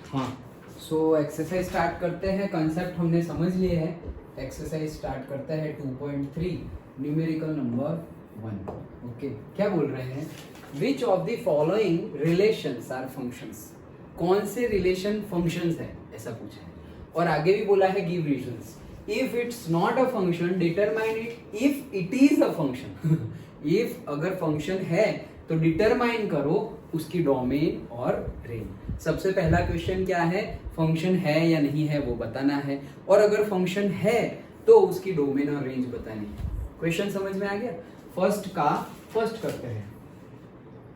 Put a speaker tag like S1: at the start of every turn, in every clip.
S1: हाँ, so exercise start करते हैं। कंसेप्ट हमने समझ लिए है। एक्सरसाइज स्टार्ट करते हैं 2.3 न्यूमेरिकल नंबर 1। ओके, क्या बोल रहे हैं? Which of the following relations are functions? कौन से रिलेशन फंक्शंस है, ऐसा पूछा है। और आगे भी बोला है give reasons. If it's not a function determine it. If it is a function if अगर फंक्शन है तो डिटरमाइन करो उसकी डोमेन और रेंज। सबसे पहला क्वेश्चन क्या है? फंक्शन है या नहीं है वो बताना है, और अगर फंक्शन है तो उसकी डोमेन और रेंज बतानी है। क्वेश्चन समझ में आ गया? फर्स्ट करते हैं।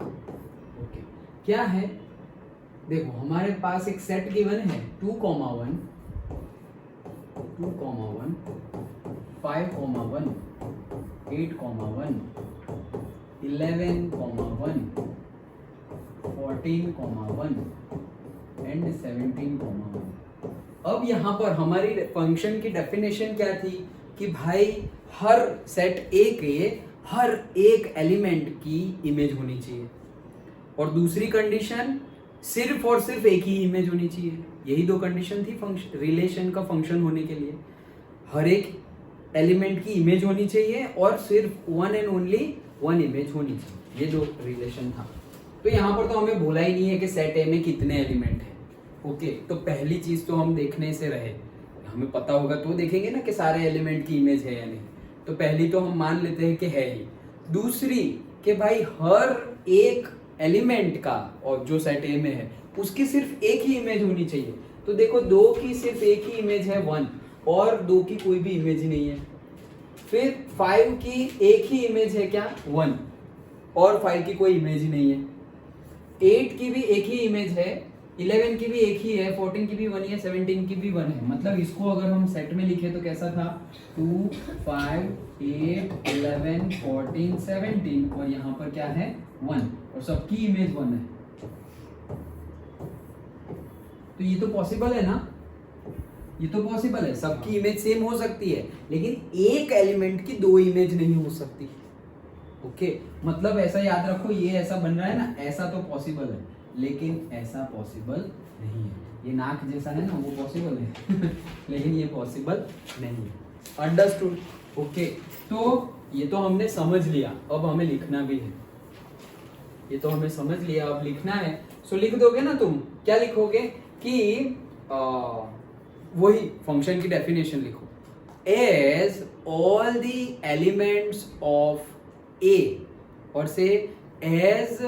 S1: ओके, क्या है? देखो, हमारे पास एक सेट गिवन है 2, 1, 2, 1, 5, 1, 8, 1, 11, 1, 14, 1 एंड 17, 1। अब यहाँ पर हमारी फंक्शन की डेफिनेशन क्या थी कि भाई हर सेट ए के हर एक एलिमेंट की इमेज होनी चाहिए, और दूसरी कंडीशन सिर्फ और सिर्फ एक ही इमेज होनी चाहिए। यही दो कंडीशन थी फंक्शन रिलेशन का फंक्शन होने के लिए। हर एक एलिमेंट की इमेज होनी चाहिए और सिर्फ one and only one image होनी चाहिए। ये दो रिलेशन था। तो यहाँ पर तो हमें बोला ही नहीं है कि सेट ए में कितने एलिमेंट हैं। ओके, तो पहली चीज तो हम देखने से रहे, हमें पता होगा तो देखेंगे ना कि सारे एलिमेंट की इमेज है या नहीं। तो पहली तो हम मान लेते हैं कि है ही। दूसरी कि भाई हर एक एलिमेंट का, और जो सेट ए में है उसकी सिर्फ एक ही इमेज होनी चाहिए। तो देखो, 2 की सिर्फ एक ही इमेज है 1, और 2 की कोई भी इमेज नहीं है। फिर 5 की एक ही इमेज है क्या? 1, और 5 की कोई इमेज ही नहीं है। 8 की भी एक ही इमेज है, 11 की भी एक ही है, 14 की भी 1 है, 17 की भी 1 है। मतलब इसको अगर हम सेट में लिखे तो कैसा था? 2, 5, 8, 11, 14, 17, और यहाँ पर क्या है? 1, और सबकी इमेज 1 है। तो ये तो पॉसिबल है ना? ये तो पॉसिबल है, सबकी इमेज सेम हो सकती है, लेकिन एक एलिमेंट की 2 इमेज नहीं हो सकती। ओके, मतलब ऐसा याद रखो, ये ऐसा बन रहा है ना, ऐसा तो पॉसिबल है, लेकिन ऐसा पॉसिबल नहीं है। ये नाक जैसा है ना, वो पॉसिबल है लेकिन ये पॉसिबल नहीं है। अंडरस्टूड? ओके, तो ये तो हमने समझ लिया, अब हमें लिखना भी है। ये तो हमें समझ लिया, अब लिखना है। सो लिख दोगे ना तुम? क्या लिखोगे कि वही फंक्शन की डेफिनेशन लिखो। As all the elements of A, और से as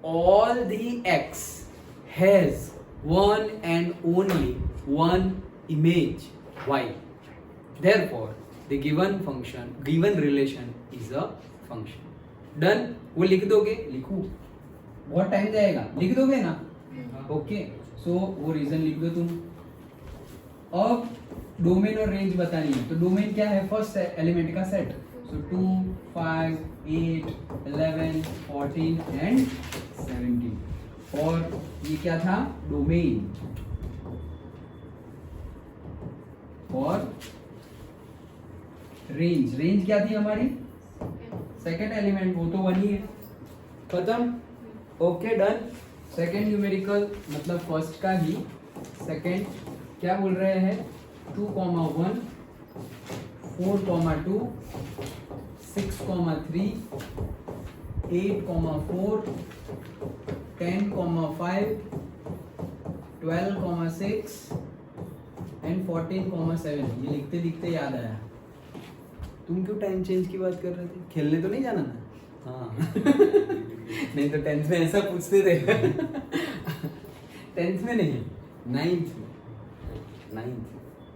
S1: all the x has one and only one image y, therefore the given relation is a function. Done? वो लिख दोगे? लिखू? बहुत टाइम जाएगा, लिख दोगे ना? ओके, सो वो रीजन लिख दो तुम। अब डोमेन और रेंज बतानी है, तो डोमेन क्या है? फर्स्ट एलिमेंट का सेट। So 2, 5, 8, 11, 14 and 17। और ये क्या था? डोमेन। और रेंज क्या थी हमारी? सेकेंड एलिमेंट, वो तो 1 ही है। खत्म? Okay, done. सेकेंड न्यूमेरिकल मतलब फर्स्ट का ही सेकेंड क्या बोल रहे हैं? 2, 1, 4, 2, 6, 3, 8, 4, 10, 5, 12, 6 एंड 14, 7। ये लिखते लिखते याद आया। तुम क्यों टाइम चेंज की बात कर रहे थे? खेलने तो नहीं जाना ना? हाँ नहीं तो 10th में ऐसा पूछते थे 10th में नहीं,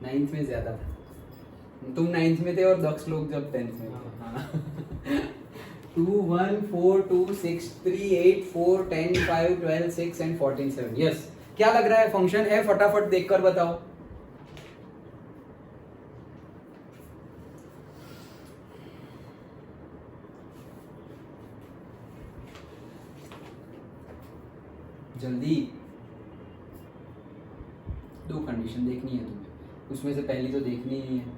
S1: 9th में ज्यादा था। तुम 9th में थे और 10 लोग जब 10th में थे। 2, 1, 4, 2, 6, 3, 8, 4, 10, 5, 12, 6 एंड 14, 7। यस, क्या लग रहा है? फंक्शन है? फटाफट देखकर बताओ। जल्दी, 2 कंडीशन देखनी है तुम्हें, उसमें से पहली तो देखनी ही है।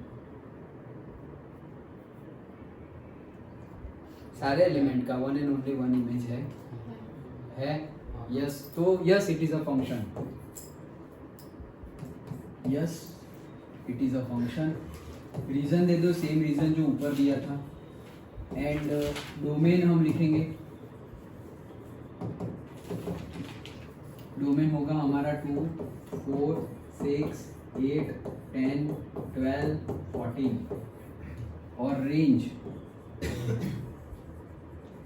S1: सारे एलिमेंट का 1 एंड ओनली 1 इमेज है। यस, तो yes it is a function. Yes it is a function. Reason दे दो, सेम रीजन जो ऊपर दिया था। एंड डोमेन हम लिखेंगे, डोमेन होगा हमारा 2, 4, 6, 8, 10, 12, 14 और रेंज।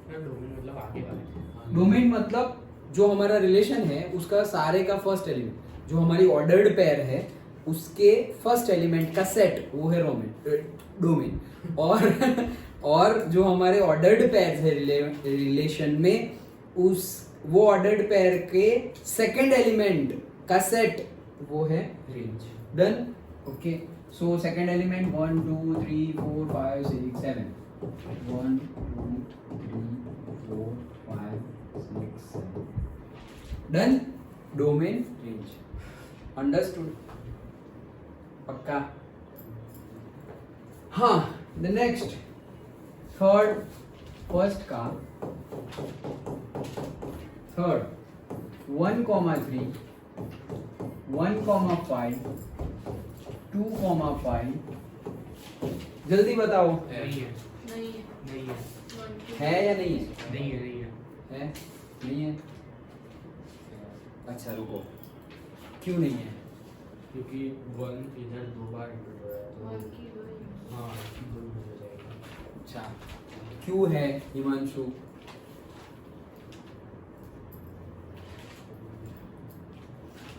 S2: मतलब आगे वाले
S1: डोमेन मतलब जो हमारा रिलेशन है उसका सारे का फर्स्ट एलिमेंट, जो हमारी ऑर्डर्ड पेयर है उसके फर्स्ट एलिमेंट का सेट, वो है डोमेन। और जो हमारे ऑर्डर्ड पेयर है रिलेशन में, उस वो ऑर्डर्ड पेयर के सेकंड एलिमेंट का सेट, वो है range. Done. Okay, so second element 1 2 3 4 5 6 7 1 2 3 4 5 6 7 done. Domain range understood, पक्का? हाँ, द नेक्स्ट थर्ड, फर्स्ट का थर्ड 1,3 1,5 2,5 जल्दी बताओ,
S2: नहीं है
S3: नहीं है,
S2: नहीं है
S1: है या नहीं है?
S2: नहीं है नहीं है
S1: है नहीं है? अच्छा रुको, क्यों नहीं है?
S2: क्योंकि 1 इधर 2 बार रिपीट हो रहा है
S3: वन
S2: तो
S3: की वही।
S2: हाँ 2 हो जाएगा।
S1: अच्छा, क्यों है हिमांशु?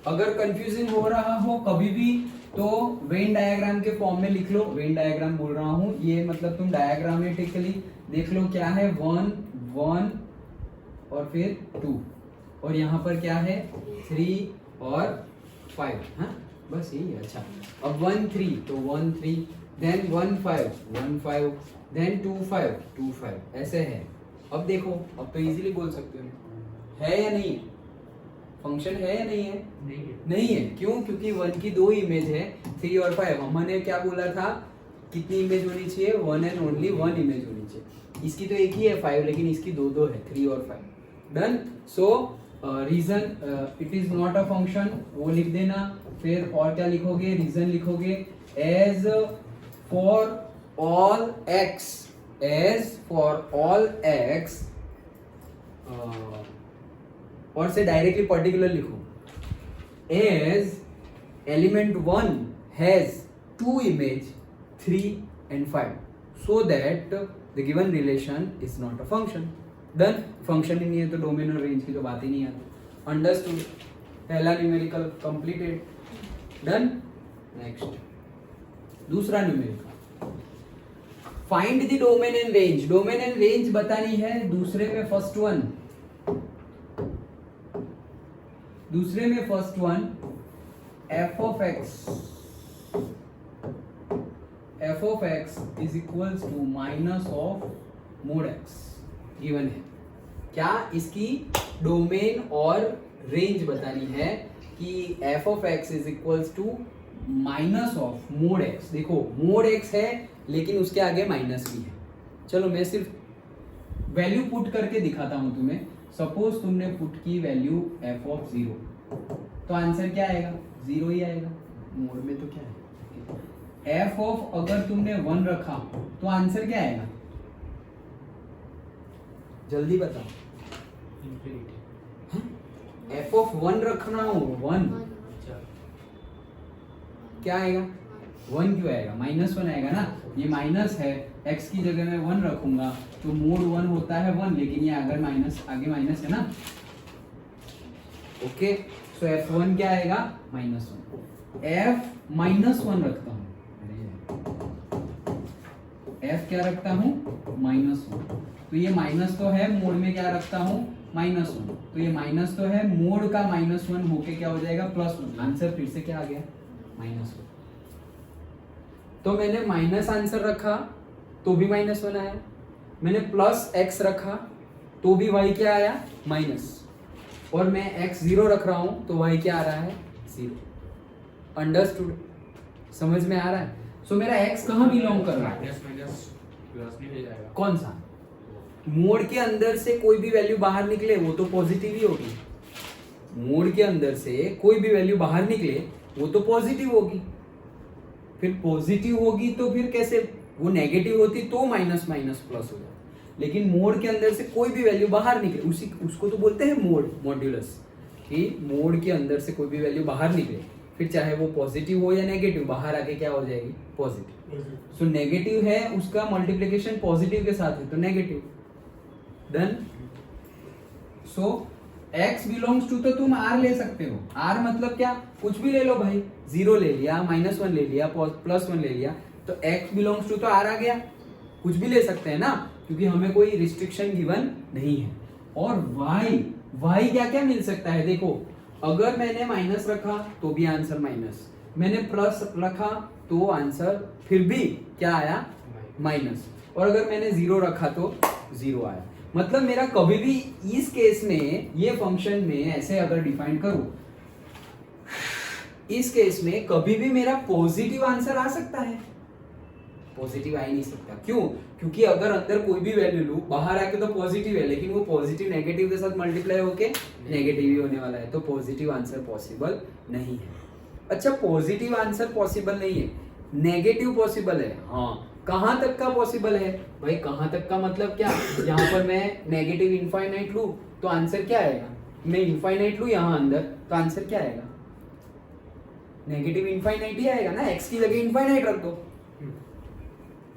S1: अगर कंफ्यूजिंग हो रहा हो कभी भी तो वेन डायग्राम के फॉर्म में लिख लो। वेन डायग्राम बोल रहा हूं, ये मतलब तुम डायग्रामेटिकली देख लो क्या है, 1 1 और फिर 2 और यहाँ पर क्या है 3 और 5। हाँ बस यही है। अच्छा, अब 1 3 तो 1 3, देन 1 5 1 5, देन 2 5 2 5, ऐसे है। अब देखो, अब तो इजीली बोल सकते हो, है या नहीं है? फंक्शन है या नहीं है?
S2: नहीं है
S1: नहीं है। क्यों? क्योंकि 1 की 2 इमेज है, 3 और 5। हमने क्या बोला था, कितनी इमेज होनी चाहिए? 1 एंड ओनली 1 इमेज होनी चाहिए। इसकी तो एक ही है 5, लेकिन इसकी दो दो है, 3 और 5। Done. So reason it is not a function, वो लिख देना। फिर और क्या लिखोगे? रीजन लिखोगे, as for all x, as for all x, और से डायरेक्टली पर्टिकुलर लिखो, as element 1 has 2 image 3 and 5 so that the given relation is not a function. Done. Function ही नहीं है तो डोमेन और रेंज की तो बात ही नहीं आती। अंडरस्टूड, पहला न्यूमेरिकल कंप्लीटेड। डन। नेक्स्ट दूसरा numerical, find the domain and range. Domain and range बतानी है। दूसरे में फर्स्ट वन, दूसरे में first one f of x is equals to minus of mod x given है। क्या इसकी डोमेन और रेंज बतानी है कि f of x is equals to minus of mode x। देखो मोड x है लेकिन उसके आगे माइनस भी है। चलो मैं सिर्फ वैल्यू पुट करके दिखाता हूं तुम्हें। सपोज तुमने पुट की वैल्यू f of 0, तो आंसर क्या आएगा? 0 ही आएगा। मोड में तो क्या है, f ऑफ अगर तुमने 1 रखा तो आंसर क्या आएगा? जल्दी बताओ।
S2: इंफिनिटी।
S1: f ऑफ 1 रखना हो, 1
S2: अच्छा
S1: क्या आएगा? 1 क्यों आएगा? -1 आएगा ना। ये माइनस है, x की जगह में 1 रखूंगा तो मोड 1 होता है 1, लेकिन ये अगर माइनस आगे माइनस है ना। ओके, सो f1 क्या आएगा? -1। f -1 रखता हूं, f क्या रखता हूं? -1। तो ये माइनस तो है, मोड में क्या रखता हूं? -1। तो ये माइनस तो है, मोड का -1 होके क्या हो जाएगा? +1। आंसर फिर से क्या आ गया? -1। तो मैंने माइनस आंसर रखा तो भी -1 आया, मैंने +x रखा तो भी y क्या आया? माइनस, और मैं x 0 रख रहा हूं तो y क्या आ रहा है? 0। अंडरस्टूड? समझ में आ रहा है? सो मेरा x कहाँ बिलोंग कर रहा है?
S2: माइनस माइनस प्लस नहीं हो जाएगा।
S1: कौन सा? मोड के अंदर से कोई भी वैल्यू बाहर निकले वो तो पॉजिटिव ही होगी। मोड के अंदर से कोई भी वैल्यू बाहर निकले वो तो पॉजिटिव होगी, फिर पॉजिटिव होगी तो फिर कैसे, वो नेगेटिव होती तो माइनस माइनस प्लस हो जाता, लेकिन मोड के अंदर से कोई भी वैल्यू बाहर निकले उसी उसको तो बोलते हैं मोड, मॉड्यूलस, कि मोड के अंदर से कोई भी वैल्यू बाहर निकले, फिर चाहे वो पॉजिटिव हो या नेगेटिव, बाहर आके क्या हो जाएगी, पॉजिटिव। सो नेगेटिव है उसका मल्टीप्लिकेशन पॉजिटिव के साथ है तो negative. Done. So x belongs to तो तुम r ले सकते हो, r मतलब क्या, कुछ भी ले लो भाई, 0 ले लिया, -1 ले लिया, +1 ले लिया, तो x बिलोंग्स टू तो r आ गया, कुछ भी ले सकते हैं ना, क्योंकि हमें कोई रिस्ट्रिक्शन गिवन नहीं है। और y क्या क्या मिल सकता है, देखो अगर मैंने माइनस रखा तो भी आंसर माइनस, मैंने प्लस रखा तो आंसर फिर भी क्या आया, माइनस, और अगर मैंने 0 रखा तो 0 आया। मतलब मेरा कभी भी इस केस में, ये फंक्शन में ऐसे अगर डिफाइन करूं, इस केस में कभी भी मेरा पॉजिटिव आंसर आ सकता है, पॉजिटिव आ ही नहीं सकता। क्यों? क्योंकि अगर अंदर कोई भी वैल्यू लूं, बाहर आके तो पॉजिटिव है, लेकिन वो पॉजिटिव नेगेटिव के साथ मल्टीप्लाई होके नेगेटिव ही होने वाला है, तो पॉजिटिव आंसर पॉसिबल नहीं है। अच्छा, पॉजिटिव आंसर पॉसिबल नहीं है, नेगेटिव पॉसिबल है। हाँ, कहां तक का पॉसिबल है भाई, कहां तक का मतलब क्या, यहाँ पर मैं नेगेटिव इनफाइनाइट लूं तो आंसर क्या आएगा, मैं इनफाइनाइट लूं यहाँ अंदर तो आंसर क्या आएगा, नेगेटिव इनफाइनाइट ही आएगा ना, x की जगह इनफाइनाइट रख दो,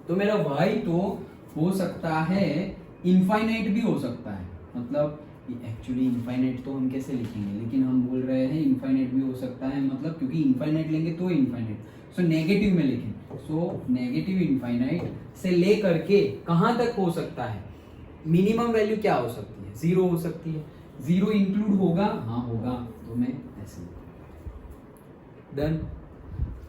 S1: तो मेरा y तो हो सकता है इनफाइनाइट भी हो सकता है, मतलब एक्चुअली इनफाइनाइट तो हम कैसे लिखेंगे, लेकिन हम बोल रहे हैं इनफाइनाइट भी हो सकता है, मतलब क्योंकि इनफाइनाइट लेंगे तो इनफाइनाइट, सो नेगेटिव में लिखें, सो नेगेटिव इनफाइनाइट से ले करके कहां तक हो सकता है, मिनिमम वैल्यू क्या हो सकती है, 0 हो सकती है, 0 इंक्लूड होगा, हाँ होगा, तो मैं ऐसे डन।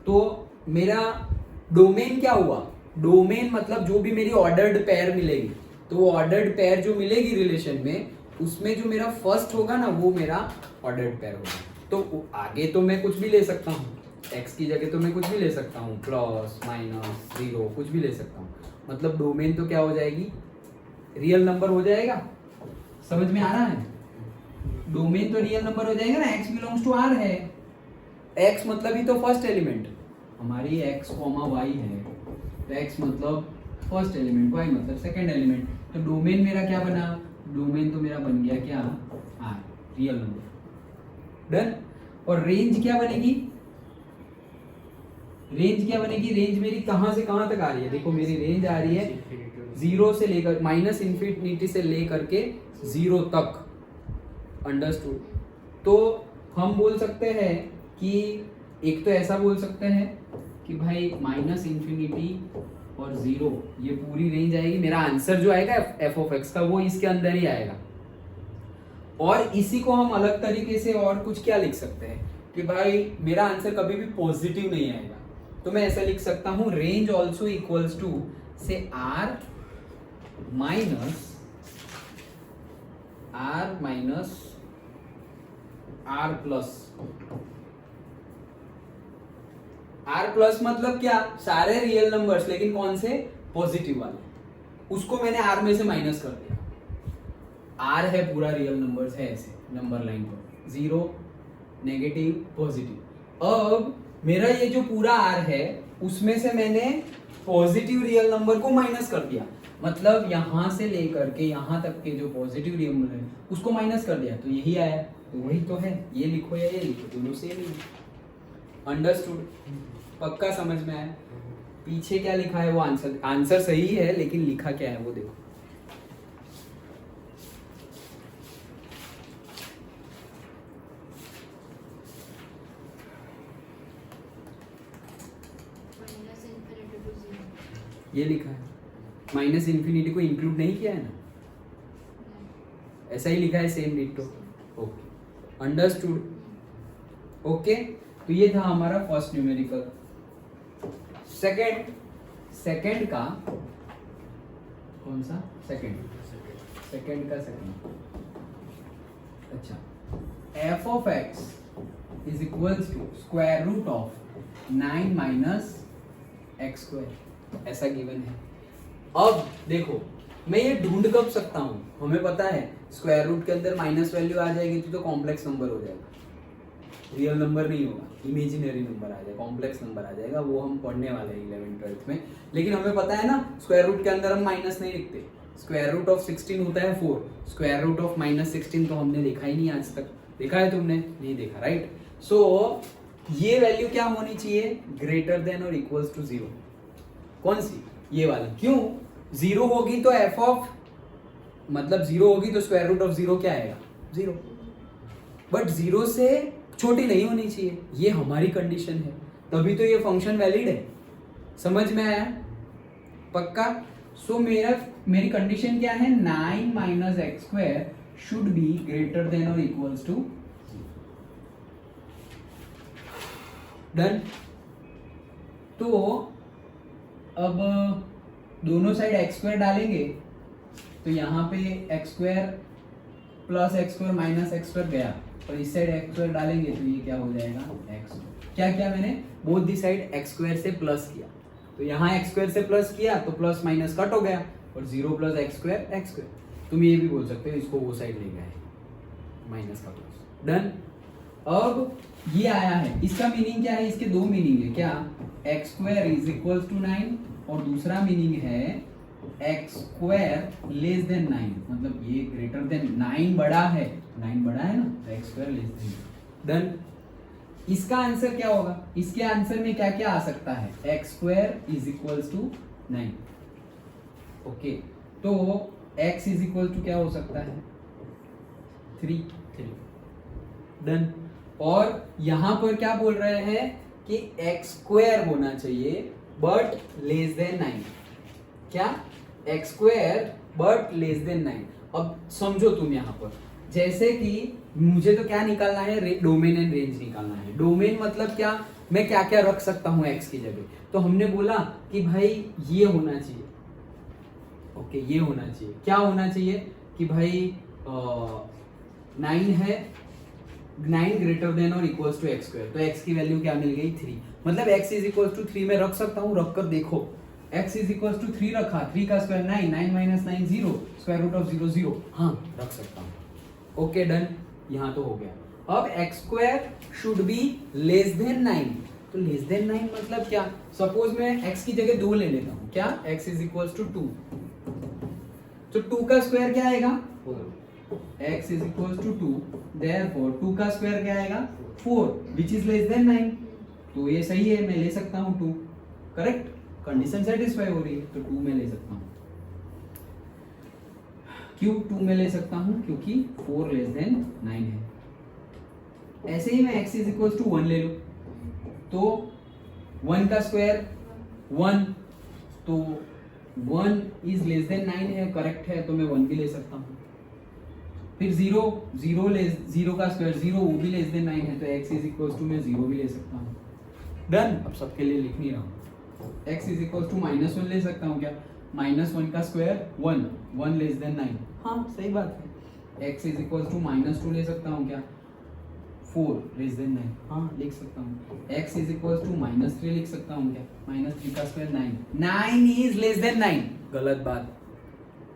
S1: तो मेरा डोमेन क्या हुआ, डोमेन मतलब जो भी मेरी ऑर्डर्ड पेयर मिलेगी, तो वो ऑर्डर्ड पेयर जो मिलेगी रिलेशन में, उसमें जो मेरा फर्स्ट होगा ना वो मेरा ऑर्डर्ड पेयर होगा। तो आगे तो मैं कुछ भी ले सकता हूँ, x की जगह तो मैं कुछ भी ले सकता हूँ, प्लस माइनस 0 कुछ भी ले सकता हूँ, मतलब डोमेन तो क्या हो जाएगी, रियल नंबर हो जाएगा। समझ में आ रहा है, डोमेन तो रियल नंबर हो जाएगा ना, x बिलोंग्स टू r है, x मतलब ही तो फर्स्ट एलिमेंट, हमारी x, y है, तो x मतलब फर्स्ट एलिमेंट, y मतलब सेकंड एलिमेंट, तो डोमेन मेरा क्या बना, डोमेन तो मेरा बन गया क्या, r, रियल नंबर। डन। और रेंज क्या बनेगी, रेंज क्या बनेगी, रेंज मेरी कहां से कहां तक आ रही है, देखो मेरी रेंज आ रही है 0 से लेकर माइनस इन्फिनिटी से लेकर के 0 तक, अंडरस्टूड। तो हम बोल सकते हैं कि एक तो ऐसा बोल सकते हैं कि भाई माइनस इन्फिनिटी और 0 ये पूरी रेंज आएगी, मेरा आंसर जो आएगा एफ ऑफ एक्स का वो इसके अंदर ही आएगा। और इसी को हम अलग तरीके से और कुछ क्या लिख सकते हैं कि भाई मेरा आंसर कभी भी पॉजिटिव नहीं आएगा, तो मैं ऐसा लिख सकता हूं, रेंज ऑल्सो इक्वल्स टू से r माइनस r प्लस मतलब क्या, सारे रियल नंबर्स लेकिन कौन से, पॉजिटिव वाले, उसको मैंने r में से माइनस कर दिया, r है पूरा रियल नंबर्स है ऐसे नंबर लाइन पर, 0 नेगेटिव पॉजिटिव। अब मेरा ये जो पूरा r है उसमें से मैंने पॉजिटिव रियल नंबर को माइनस कर दिया, मतलब यहां से लेकर के यहां तक के जो पॉजिटिव रियल नंबर है उसको माइनस कर दिया, तो यही आया, तो वही तो है, ये लिखो या ये लिखो, दोनों सेम ही। अंडरस्टूड, पक्का समझ में आया। पीछे क्या लिखा है वो आंसर सही है, लेकिन लिखा क्या है वो देखो। ये लिखा है, माइनस इन्फिनिटी को इंक्लूड नहीं किया है ना, ऐसा ही लिखा है same ditto. Okay, understood. Okay, तो ये था हमारा फर्स्ट न्यूमेरिकल। सेकंड का कौन सा, सेकंड का अच्छा, f of x is equals to square root of 9 minus x square, ऐसा गिवन है। अब देखो मैं ये ढूंढ कब सकता हूं, हमें पता है स्क्वायर रूट के अंदर माइनस वैल्यू आ जाएगी तो कॉम्प्लेक्स नंबर हो जाएगा, रियल नंबर नहीं होगा, इमेजिनरी नंबर आ जाएगा, कॉम्प्लेक्स नंबर आ जाएगा, वो हम पढ़ने वाले हैं 11th-12th में। लेकिन हमें पता है ना स्क्वायर रूट के अंदर हम माइनस नहीं लिखते, स्क्वायर रूट ऑफ 16 होता है 4, स्क्वायर रूट ऑफ -16 तो हमने देखा ही नहीं आज तक, देखा है तुमने? नहीं देखा, राइट? सो ये वैल्यू क्या होनी चाहिए? ग्रेटर देन और इक्वल्स टू 0। कौन सी? ये वाली। क्यों? 0 होगी तो एफ ऑफ मतलब 0 होगी तो स्क्वायर रूट ऑफ 0 क्या आएगा? 0। बट 0 से छोटी नहीं होनी चाहिए, ये हमारी कंडीशन है, तभी तो ये फंक्शन वैलिड है। समझ में आया? पक्का? सो मेरी कंडीशन क्या है? 9 minus x square should be greater than और इक्वल्स टू 0। डन? तो अब दोनों साइड एक्स स्क्वायर डालेंगे तो यहाँ पे x square plus x square minus x square गया, और इस साइड एक्स स्क्वायर डालेंगे तो ये क्या हो जाएगा? एक्स। क्या किया मैंने? Both the side x square से प्लस किया, तो यहाँ एक्स स्क्वायर से प्लस किया तो प्लस माइनस कट हो गया, और 0 plus x square x square. तुम ये भी बोल सकते हो इसको वो साइड ले गए माइनस का प्लस। डन? अब ये आया है, इसका मीनिंग क्या है? इसके दो मीनिंग है। क्या? X square is equal to 9, और दूसरा मीनिंग है एक्स स्क्वायर लेस देन 9, मतलब ये ग्रेटर देन 9 बड़ा है, 9 बड़ा है ना, तो x square less than. Done? इसका आंसर क्या होगा? इसके आंसर में क्या क्या आ सकता है? X square is equal to 9। Okay, तो x इज इक्वल टू क्या हो सकता है? 3। डन? और यहां पर क्या बोल रहे हैं कि एक्स स्क्वायर होना चाहिए बट लेस देन 9। क्या? X square but less than 9। अब समझो तुम यहाँ पर, जैसे कि मुझे तो क्या निकालना है? डोमेन एंड रेंज निकालना है। डोमेन मतलब क्या? मैं क्या क्या रख सकता हूँ एक्स की जगह। तो हमने बोला कि भाई ये होना चाहिए, ओके ये होना चाहिए। क्या होना चाहिए? कि भाई 9 है, 9 ग्रेटर देन और इक्वल्स टू एक्स स्क्वायर, तो x की वैल्यू क्या मिल गई? 3। मतलब x इज इक्वल्स टू 3 में रख सकता हूँ, रख कर देखो। x इज इक्वल्स टू 3 रखा, 3 का square 9, 9 minus 9 0, square root of 0 0। हाँ रख सकता हूँ। Okay done? यहाँ तो हो गया। अब x square should be less than 9, तो लेस देन 9 मतलब क्या? सपोज मैं x की जगह 2 ले लेता हूँ। क्या? x इज इक्वल्स टू 2, तो 2 का स्क्वायर क्या आएगा? 4। x is equals to 2, therefore 2 का स्क्वायर क्या आएगा? 4, विच इज लेस देन 9। तो ये सही है, मैं ले सकता हूँ 2। करेक्ट? कंडीशन सेटिस्फाई हो रही है, तो 2 में ले सकता हूँ। क्यों 2 में ले सकता हूँ? क्योंकि 4 लेस देन 9 है। ऐसे ही मैं x इज इक्वल्स टू 1 ले लूँ, तो 1 का स्क्वायर 1, तो 1 इज लेस देन 9 है, करेक्ट है, तो मैं 1 भी ले सकता हूँ। फिर 0 का स्क्वायर 0, वो भी लेस देन 9 है, तो x इज इक्वल्स टू मैं 0 भी ले सकता हूँ। डन? अब सबके लिए लिख नहीं रहा हूँ। x इज इक्वल्स टू -1 ले सकता हूँ। क्या? -1 का स्क्वायर 1, 1 लेस देन 9। हाँ सही बात है। x इज इक्वल्स टू -2 ले सकता हूँ। क्या? 4 लेस देन 9। हाँ लिख सकता हूँ। x इज इक्वल्स टू -3 लिख सकता हूँ। क्या? -3 का स्क्वायर 9, 9 इज लेस देन 9। गलत बात,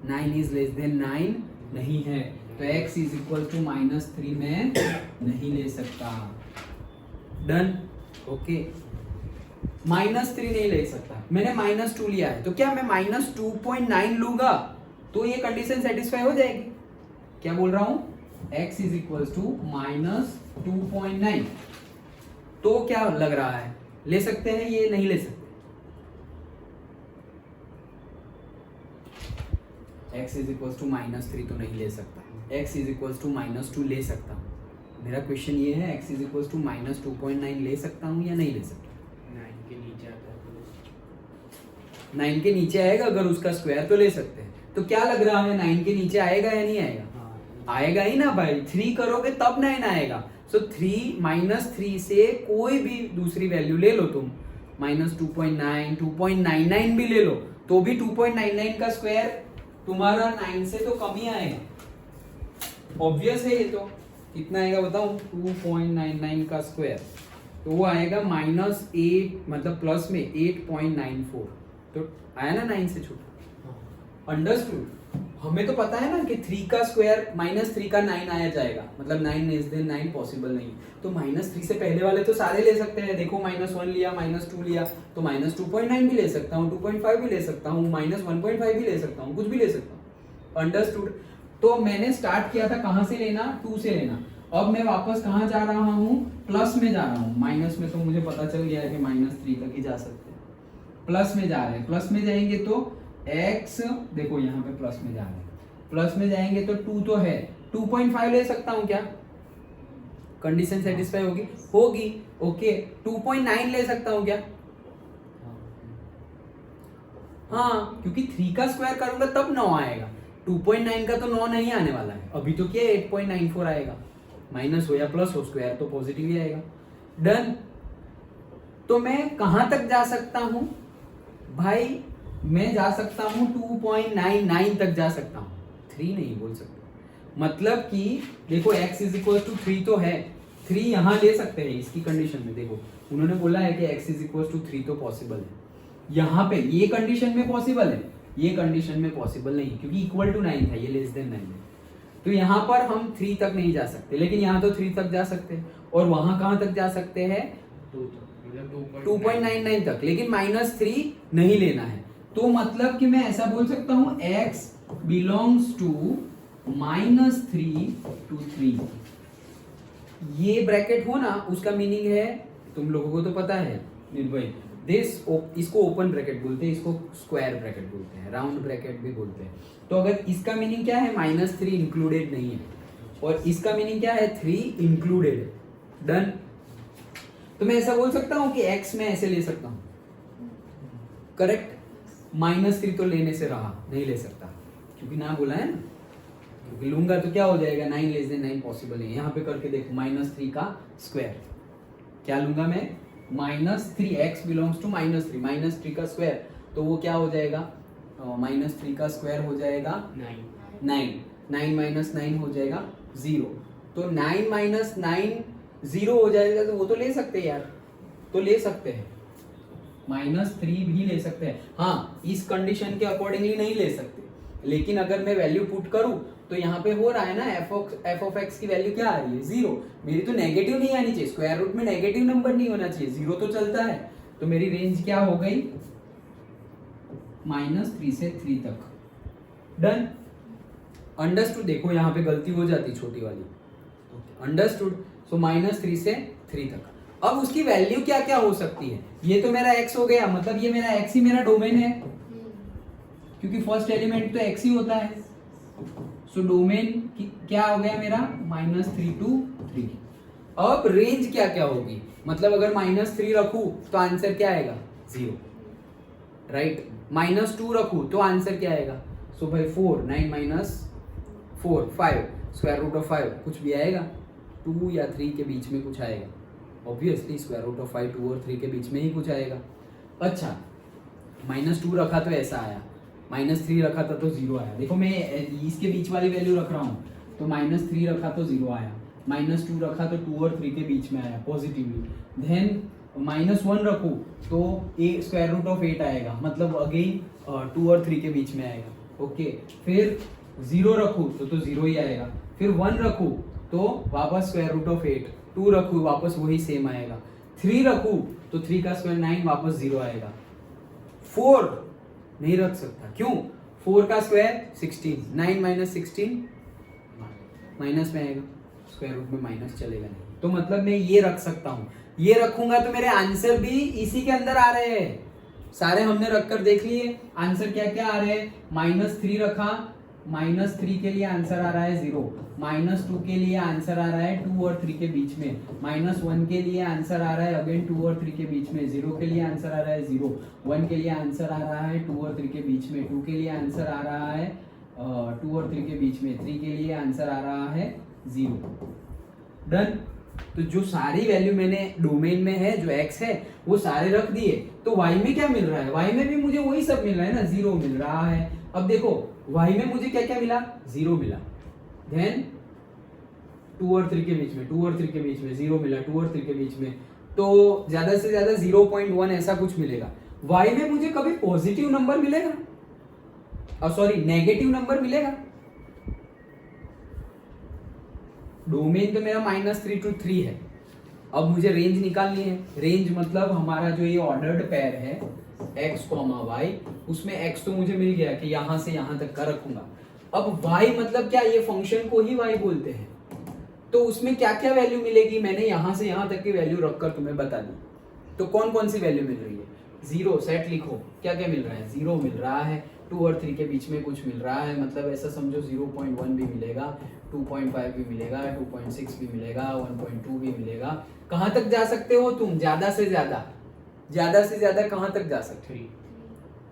S1: 9 इज लेस देन 9 नहीं है, तो x इज इक्वल टू -3 में नहीं ले सकता। डन? ओके, -3 नहीं ले सकता, मैंने -2 लिया है, तो क्या मैं -2.9 लूंगा तो ये कंडीशन सेटिस्फाई हो जाएगी? क्या बोल रहा हूं? x इज इक्वल टू -2.9, तो क्या लग रहा है? ले सकते हैं ये? नहीं ले सकते। x इज इक्वल टू -3 तो नहीं ले सकता, x इज इक्वल टू -2 ले सकता हूँ। मेरा क्वेश्चन ये है, x इज इक्वल टू -2.9 ले सकता हूँ या नहीं ले सकता?
S2: 9 के नीचे आता है तो
S1: 9 के नीचे आएगा, अगर उसका स्क्वायर तो ले सकते हैं। तो क्या लग रहा है, 9 के नीचे आएगा या नहीं आएगा?
S2: हाँ
S1: आएगा ही ना भाई, 3 करोगे तब 9 आएगा। सो 3 -3 से कोई भी दूसरी वैल्यू ले लो तुम, -2.9, 2.99 भी ले लो, तो भी 2.99 का स्क्वायर तुम्हारा 9 से तो कम ही आएगा। ऑब्वियस है ये तो। कितना आएगा बताओ? 2.99 का स्क्वायर, तो वो आएगा -8, मतलब प्लस में 8.94, तो आया ना 9 से छोटा। अंडरस्टूड? हमें तो पता है ना कि 3 का स्क्वायर -3 का 9 आया जाएगा, मतलब 9 इज देन 9 पॉसिबल नहीं। तो -3 से पहले वाले तो सारे ले सकते हैं। देखो -1 लिया, -2 लिया, तो -2.9 भी ले सकता हूँ, 2.5 भी ले सकता हूँ, -1.5 भी ले सकता हूँ, कुछ भी ले सकता हूँ। अंडरस्टूड। तो मैंने स्टार्ट किया था कहाँ से लेना, 2 से लेना। अब मैं वापस कहाँ जा रहा हूँ, प्लस में जा रहा हूँ। माइनस में तो मुझे पता चल गया है कि -3 तक ही जा सकते हैं। प्लस में जा रहे हैं, प्लस में जाएंगे तो x, देखो यहाँ पे प्लस में जा रहे हैं, प्लस में जाएंगे तो 2 तो है, 2.5 ले सकता हूँ क्या? कंडीशन सेटिस्फाई होगी? होगी। ओके, 2.9 ले सकता हूँ क्या? हाँ, क्योंकि 3 का स्क्वायर करूंगा तब 9 आएगा। 2.9 का तो 9 नहीं आने वाला है। अभी तो क्या 8.94 आएगा। माइनस हो या प्लस हो, स्क्वायर तो पॉजिटिव ही आएगा। डन। तो मैं कहां तक जा सकता हूं भाई? मैं जा सकता हूं 2.99 तक जा सकता हूं, 3 नहीं बोल सकता। मतलब कि देखो x इज इक्वल टू 3 तो है, 3 यहां ले सकते हैं इसकी कंडीशन में। देखो उन्होंने बोला है कि x इज इक्वल टू 3 तो पॉसिबल है। यहाँ पे ये कंडीशन में पॉसिबल है, ये कंडीशन में पॉसिबल नहीं, क्योंकि इक्वल टू 9 था, ये लेस देन 9 है। तो यहाँ पर हम 3 तक नहीं जा सकते, लेकिन यहाँ तो 3 तक जा सकते हैं। और वहां कहां तक जा सकते हैं? 2.99 तक, लेकिन -3 नहीं लेना है। तो मतलब कि मैं ऐसा बोल सकता हूं x बिलोंग्स टू -3 to 3। ये ब्रैकेट हो ना, उसका मीनिंग है, तुम लोगों को तो पता है निर्भय, इसको ओपन ब्रैकेट बोलते हैं, इसको स्क्वायर ब्रैकेट बोलते हैं, राउंड ब्रैकेट भी बोलते हैं। तो अगर इसका मीनिंग क्या है, -3 इंक्लूडेड नहीं है, और इसका मीनिंग क्या है, 3 इंक्लूडेड है। डन। तो मैं ऐसा बोल सकता हूं कि x में ऐसे ले सकता हूं, करेक्ट। -3 तो लेने से रहा, नहीं ले सकता, क्योंकि ना बोला है ना, क्योंकि लूंगा तो क्या हो जाएगा, 9 लेस देन 9 पॉसिबल नहीं है। यहाँ पे करके देखो, -3 का स्क्वायर क्या लूंगा मैं, -3, x बिलोंग्स टू -3, -3 का स्क्वायर, तो वो क्या हो जाएगा, -3 का स्क्वायर हो जाएगा 9, 9 - 9 हो जाएगा 0। तो 9 - 9 0 हो जाएगा, तो वो तो ले सकते हैं यार, तो ले सकते हैं, -3 भी ले सकते हैं। हाँ, इस कंडीशन के अकॉर्डिंगली नहीं ले सकते, लेकिन अगर मैं वैल्यू पुट करूं तो यहाँ पे हो रहा है ना, f ऑफ x की वैल्यू क्या आ रही है, 0। मेरी तो नेगेटिव नहीं आनी चाहिए, स्क्वायर रूट में नेगेटिव नंबर नहीं होना चाहिए, 0 तो चलता है। तो मेरी रेंज क्या हो गई, -3 से 3 तक। डन। अंडरस्टूड। देखो यहाँ पे गलती हो जाती छोटी वाली, अंडरस्टूड। सो -3 से 3 तक। अब उसकी वैल्यू क्या क्या हो सकती है, ये तो मेरा x हो गया, मतलब ये मेरा x ही मेरा डोमेन है, क्योंकि फर्स्ट एलिमेंट तो x ही होता है। सो डोमेन क्या हो गया मेरा, -3 to 3। अब रेंज क्या क्या होगी, मतलब अगर -3 रखूं तो आंसर क्या आएगा, 0, राइट। -2 रखूं तो आंसर क्या आएगा, सो भाई 4, 9 - 4 5, स्क्वायर रूट ऑफ 5 कुछ भी आएगा, 2 या 3 के बीच में कुछ आएगा, ऑब्वियसली स्क्वायर रूट ऑफ 5 2 और 3 के बीच में ही कुछ आएगा। अच्छा, -2 रखा तो ऐसा आया, -3 रखा था तो 0 आया। देखो मैं इसके बीच वाली वैल्यू रख रहा हूँ, तो -3 रखा तो 0 आया, -2 रखा तो 2 और 3 के बीच में आया पॉजिटिवली। देन -1 रखूँ तो स्क्वायर रूट ऑफ 8 आएगा, मतलब अगेन 2 और 3 के बीच में आएगा। ओके, फिर 0 रखूँ तो 0 ही आएगा, फिर 1 रखूँ तो वापस स्क्वायर रूट ऑफ 8, 2 रखूँ वापस वही सेम आएगा, 3 रखूँ तो 3 का स्क्वायर 9 वापस 0 आएगा। 4 नहीं रख सकता, क्यों, 4 का स्क्वायर 16, 9 - 16 माइनस में आएगा, स्क्वायर रूट में माइनस चलेगा नहीं। तो मतलब मैं ये रख सकता हूँ, ये रखूंगा तो मेरे आंसर भी इसी के अंदर आ रहे हैं, सारे हमने रखकर देख लिए आंसर क्या क्या आ रहे हैं। -3 रखा, -3 के लिए आंसर आ रहा है 0, -2 के लिए आंसर आ रहा है 2 और 3 के बीच में, -1 के लिए आंसर आ रहा है अगेन 2 और 3 के बीच में, 0 के लिए आंसर आ रहा है 0, 1 के लिए आंसर आ रहा है 2 और 3 के बीच में, 2 के लिए आंसर आ रहा है 2 और 3 के बीच में, 3 के लिए आंसर आ रहा है 0। डन। तो जो सारी वैल्यू मैंने डोमेन में है, जो x है वो सारे रख दिए, तो y में क्या मिल रहा है, y में भी मुझे वही सब मिल रहा है ना, 0 मिल रहा है। अब देखो y में मुझे क्या क्या मिला, 0 मिला, देन 2 और 3 के बीच में, 2 और 3 के बीच में 0 मिला, 2 और 3 के बीच में, तो ज्यादा से ज्यादा 0.1 ऐसा कुछ मिलेगा। y में मुझे कभी पॉजिटिव नंबर मिलेगा, सॉरी नेगेटिव नंबर मिलेगा। डोमेन तो मेरा -3 to 3 है। अब मुझे रेंज निकालनी है। रेंज मतलब हमारा जो ये ऑर्डर्ड पेयर है x, y, उसमें x तो मुझे मिल गया कि यहां से यहां तक का रखूंगा। अब y मतलब क्या, ये फंक्शन को ही y बोलते हैं, तो उसमें क्या क्या वैल्यू मिलेगी मैंने यहां से यहां तक की वैल्यू रखकर तुम्हें बता दी। तो कौन कौन सी वैल्यू मिल रही है? 0 सेट लिखो, क्या क्या मिल रहा है? 0 मिल रहा है, 2 और 3 के बीच में कुछ मिल रहा है, मतलब ऐसा समझो 0.1 भी मिलेगा, 2.5 भी मिलेगा, 2.6 भी मिलेगा, 1.2 भी मिलेगा। कहां तक जा सकते हो तुम? ज्यादा से ज्यादा कहां तक जा सकते हो?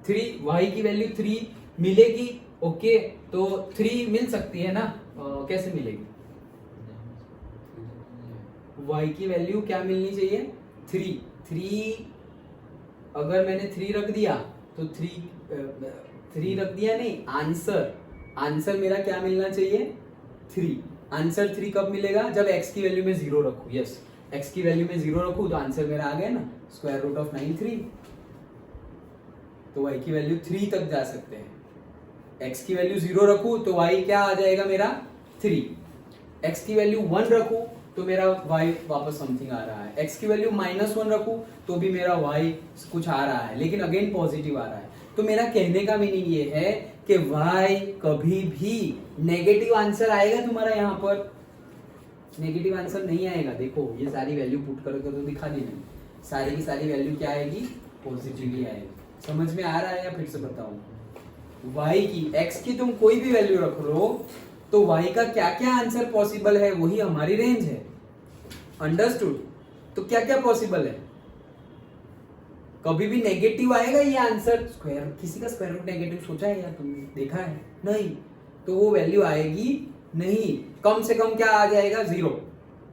S1: 3 y की वैल्यू 3 मिलेगी। ओके, तो 3 मिल सकती है ना? कैसे मिलेगी? y की वैल्यू क्या मिलनी चाहिए? 3 अगर मैंने 3 रख दिया तो 3 रख दिया नहीं, आंसर मेरा क्या मिलना चाहिए? 3। आंसर 3 कब मिलेगा? जब x की वैल्यू में 0 रखूं। यस, x की वैल्यू में 0 रखूं तो आंसर मेरा आ गया ना, √9 3। तो y की वैल्यू 3 तक जा सकते हैं। x की वैल्यू 0 रखूं तो y क्या आ जाएगा मेरा? 3। x की वैल्यू 1 रखूं तो मेरा y वापस समथिंग आ रहा है। x की वैल्यू -1 रखूं तो भी मेरा y कुछ आ रहा है, लेकिन अगेन पॉजिटिव आ रहा है। तो मेरा कहने का मीनिंग ये है कि y कभी भी नेगेटिव आंसर आएगा तुम्हारा, यहाँ पर नेगेटिव आंसर नहीं आएगा। देखो ये सारी वैल्यू पुट करके तो दिखा दी मैंने, सारी की सारी वैल्यू क्या आएगी? पॉजिटिवली आएगी। समझ में आ रहा है या फिर से बताऊं? y की, x की तुम कोई भी वैल्यू रख लो तो y का क्या क्या आंसर पॉसिबल है, वही हमारी रेंज है। अंडरस्टूड? तो क्या क्या पॉसिबल है? कभी भी नेगेटिव आएगा ये आंसर? स्क्वायर, किसी का स्क्वायर रूट नेगेटिव सोचा है या तुमने देखा है? नहीं, तो वो वैल्यू आएगी नहीं। कम से कम क्या आ जाएगा? 0,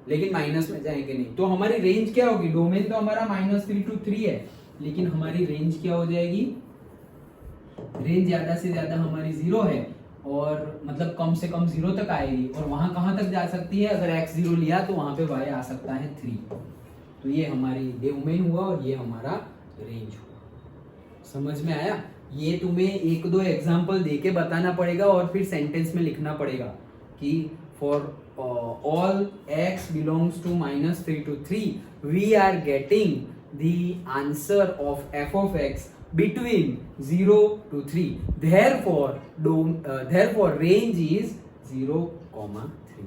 S1: लेकिन माइनस में जाएंगे नहीं। तो हमारी रेंज क्या होगी? डोमेन तो हमारा -3 to 3 है, लेकिन हमारी रेंज क्या हो जाएगी? रेंज ज्यादा से ज्यादा हमारी 0 है, और मतलब कम से कम 0 तक आएगी। और वहां कहां तक जा सकती है? अगर x 0 लिया तो वहां पे y आ सकता है 3। तो ये हमारी डोमेन हुआ और ये हमारा रेंज हुआ। समझ में आया? ये तुम्हें 1-2 एग्जांपल देके बताना पड़ेगा और फिर सेंटेंस में लिखना पड़ेगा कि for all x belongs to -3 to 3 we are getting the answer of f of x between 0 to 3, therefore range is 0, 3।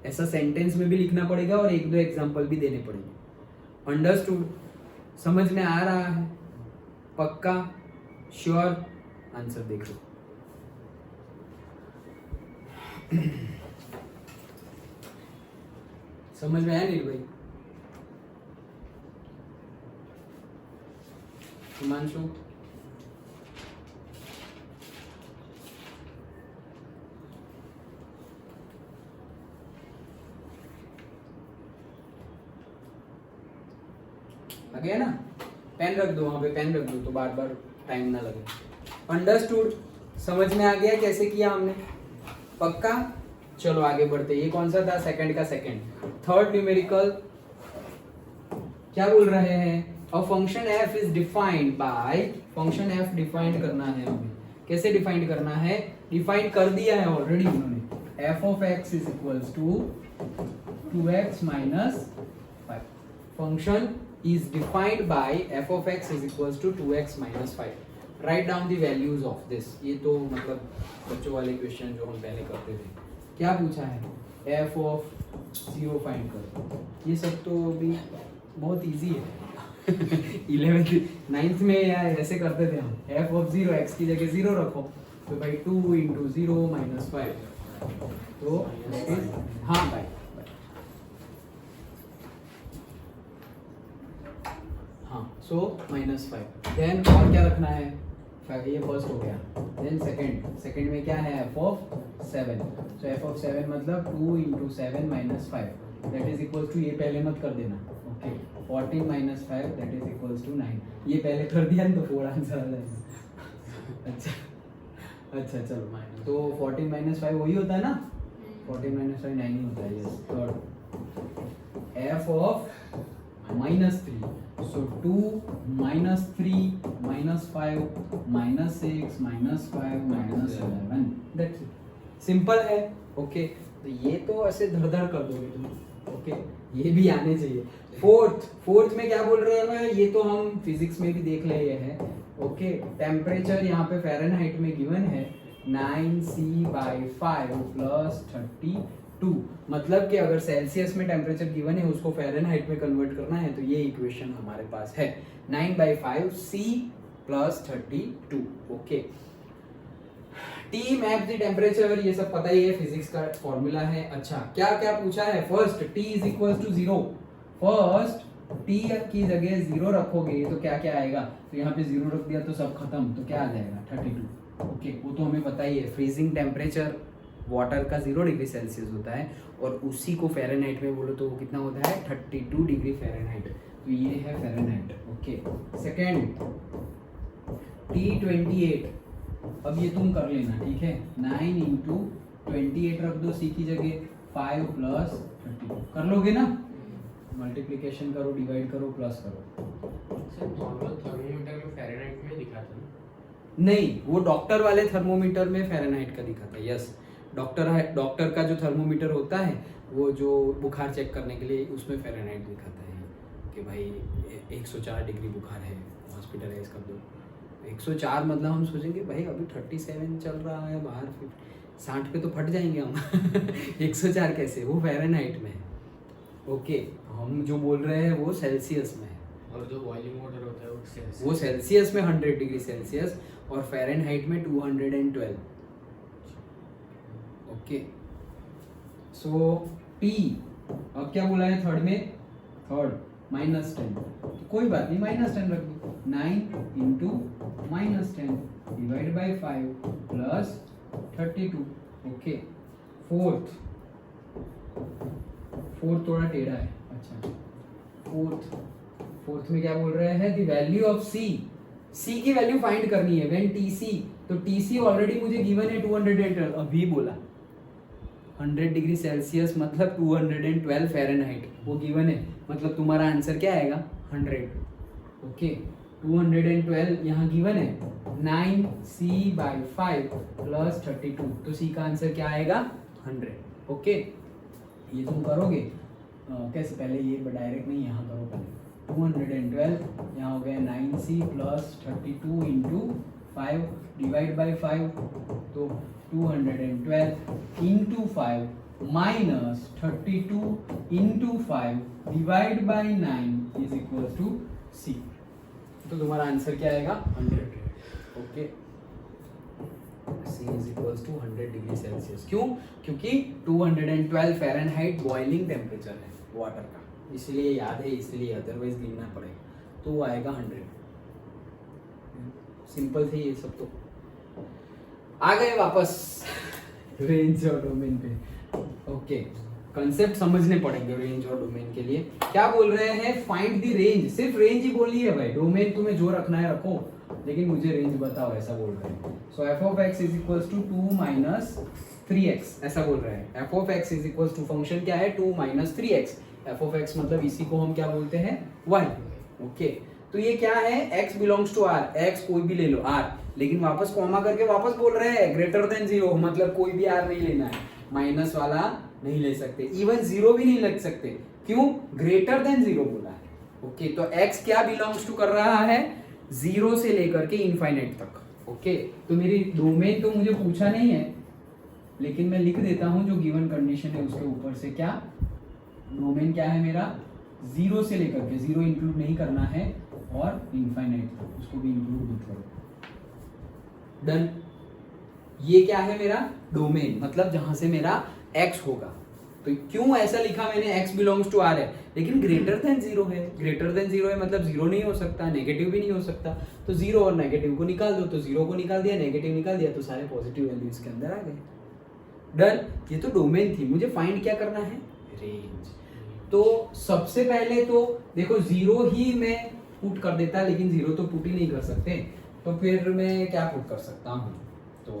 S1: ऐसा सेंटेंस में भी लिखना पड़ेगा और 1-2 एग्जांपल भी देने पड़ेंगे। अंडरस्टूड? समझ में आ रहा है? पक्का? श्योर? आंसर देख लो। समझ में आया नील भाई? हिमांशु? आ गया ना? पेन रख दो वहां पे, पेन रख दो तो बार बार टाइम ना लगे। अंडरस्टूड? समझ में आ गया कैसे किया हमने? पक्का? चलो आगे बढ़ते। ये कौन सा था? सेकंड का सेकंड। थर्ड न्यूमेरिकल क्या बोल रहे हैं? A function f is defined by, function f defined करना है हमें। कैसे डिफाइंड करना है? डिफाइंड कर दिया है ऑलरेडी उन्होंने। f of x is equals to 2x minus 5। Function is defined by f of x is equals to 2x minus 5। Write down the values of this। ये तो मतलब बच्चों वाले क्वेश्चन जो हम पहले करते थे। क्या पूछा है? f of 0 फाइंड करो। ये सब तो अभी बहुत इजी है। 11th 9th में या ऐसे करते थे हम। f of 0 x की जगह 0 रखो तो भाई 2 into 0 minus 5, तो हाँ भाई हाँ, सो -5। देन और क्या रखना है? ये फर्स्ट हो गया। देन सेकंड में क्या है? f of 7। So f of 7 मतलब 2 into 7 minus 5 that is equal to, ये पहले मत कर देना। Okay, 14 minus 5 that is equals to 9। ये पहले कर दिया तो 4 आंसर आ जाएगा। अच्छा चलो, तो 14 minus 5 वही होता है ना? 14 minus 5 9 ही होता है। Yes, third f of -3। So So 2 minus 3 minus 5 minus 6 minus 5 minus 11. That's it. Simple है. ओके तो ये तो ऐसे धड़ धड़ कर दोगे तुम. ओके ये भी आने चाहिए. फोर्थ में क्या बोल रहे हैं, ये तो हम फिजिक्स में भी देख ले हैं. ओके टेम्परेचर यहाँ पे फ़ारेनहाइट में गिवन है 9C/5 प्लस 32. मतलब कि अगर सेल्सियस में टेम्परेचर गिवन है उसको फ़ारेनहाइट में कन्वर्ट करना है तो ये इक्वेशन हमारे पास है 9/5C plus 32. Okay T map the temperature, ये सब पता ही है, फिजिक्स का फॉर्मूला है. अच्छा क्या क्या पूछा है. First T is equal to 0. First T की जगह 0 रखोगे तो क्या क्या आएगा. तो यहाँ पे 0 रख दिया तो सब खत्म, तो क्या आ जाएगा 32. ओके वो तो हमें पता ही है. फ्रीजिंग टेम्परेचर वाटर का 0 डिग्री सेल्सियस होता है और उसी को फ़ारेनहाइट में बोलो तो वो कितना होता है 32 डिग्री फ़ारेनहाइट. तो ये है फ़ारेनहाइट. Okay second T28. अब ये तुम कर लेना ठीक है. 9 इंटू 28 रख दो C की जगह, 5 प्लस 32 कर लोगे ना. मल्टीप्लिकेशन करो, डिवाइड करो, प्लस करो.
S2: सर नॉर्मल थर्मोमीटर में फ़ारेनहाइट में दिखाता है.
S1: नहीं वो डॉक्टर वाले थर्मोमीटर में फ़ारेनहाइट का दिखाता है. यस डॉक्टर का जो थर्मोमीटर होता है वो जो बुखार चेक करने के लिए उसमें फ़ारेनहाइट दिखाता है कि भाई 104 डिग्री बुखार है, हॉस्पिटलाइज कर दो. 104 मतलब हम सोचेंगे भाई अभी 37 चल रहा है बाहर, 60 पे तो फट जाएंगे हम. 104 कैसे, वो फ़ारेनहाइट में है. ओके हम जो बोल रहे हैं वो सेल्सियस में है.
S2: और जो बॉइलिंग वाटर होता है
S1: वो सेल्सियस में 100 डिग्री सेल्सियस और फ़ारेनहाइट में 212. ओके सो T अब क्या बोला है थर्ड में, -10. तो कोई बात नहीं -10 रख दो. 9 into -10 divide by 5 plus 32. Okay fourth थोड़ा टेढ़ा है. अच्छा फोर्थ में क्या बोल रहे हैं, द वैल्यू ऑफ C की वैल्यू फाइंड करनी है व्हेन TC. तो TC ऑलरेडी मुझे गिवन है 212. अभी बोला 100 डिग्री सेल्सियस मतलब 212 फ़ारेनहाइट वो गिवन है. मतलब तुम्हारा आंसर क्या आएगा 100. ओके 212 यहाँ गिवन है 9C/5 प्लस 32. तो C का आंसर क्या आएगा 100. ओके ये तुम करोगे कैसे, पहले ये डायरेक्ट नहीं यहाँ करो. पहले 212 यहाँ हो गया 9C plus 32 into 5 divide by 5. तो 212 into 5 minus 32 into 5 divide by 9 is equal to C. तो तुम्हारा आंसर क्या आएगा 100. Okay C is equal to 100 degree Celsius. क्यों, क्योंकि 212 फ़ारेनहाइट बॉइलिंग टेम्परेचर है वाटर का, इसलिए याद है, इसलिए अदरवाइज गिनना पड़ेगा. तो वो आएगा 100. सिंपल थे ये सब. तो आ गए वापस रेंज और डोमेन पे. ओके कंसेप्ट समझने पड़ेंगे रेंज और डोमेन के लिए. क्या बोल रहे हैं, फाइंड द रेंज. सिर्फ रेंज ही बोली है भाई, डोमेन तुम्हें जो रखना है रखो, लेकिन मुझे रेंज बताओ, ऐसा बोल रहे हैं. So f of x is equals to 2 minus 3x, ऐसा बोल रहे हैं. f of x is equals to function क्या है 2 minus 3x. f of x मतलब इसी को हम क्या बोलते हैं y. ओके तो ये क्या है, x belongs to r. x कोई भी ले लो r, लेकिन वापस कॉमा करके वापस बोल रहे हैं ग्रेटर देन 0, मतलब कोई भी r नहीं लेना है, माइनस वाला नहीं ले सकते, इवन 0 भी नहीं लग सकते. क्यों, ग्रेटर देन 0 बोला है. ओके तो x क्या बिलोंग्स टू कर रहा है 0 से लेकर के इनफाइनाइट तक. ओके तो मेरी डोमेन तो मुझे पूछा नहीं है, लेकिन मैं लिख देता हूं जो गिवन कंडीशन है उसके ऊपर से. क्या डोमेन क्या है मेरा 0 से लेकर के, 0 इंक्लूड नहीं करना है, और इनफाइनाइट तक उसको भी इंक्लूड मत करो. डन. ये क्या है मेरा डोमेन, मतलब जहां से मेरा x होगा. तो क्यों ऐसा लिखा मैंने, x बिलोंग्स टू r है, लेकिन ग्रेटर देन 0 है. ग्रेटर देन 0 है मतलब 0 नहीं हो सकता, नेगेटिव भी नहीं हो सकता. तो 0 और नेगेटिव को निकाल दो. तो 0 को निकाल दिया, नेगेटिव निकाल दिया, तो सारे पॉजिटिव वैल्यूज के अंदर आ गए. डन. ये तो डोमेन थी. मुझे फाइंड क्या करना है, रेंज. तो सबसे पहले तो देखो 0 ही मैं पुट कर देता, लेकिन 0 तो पुट ही नहीं कर सकते, तो फिर मैं क्या पुट कर सकता हूँ. तो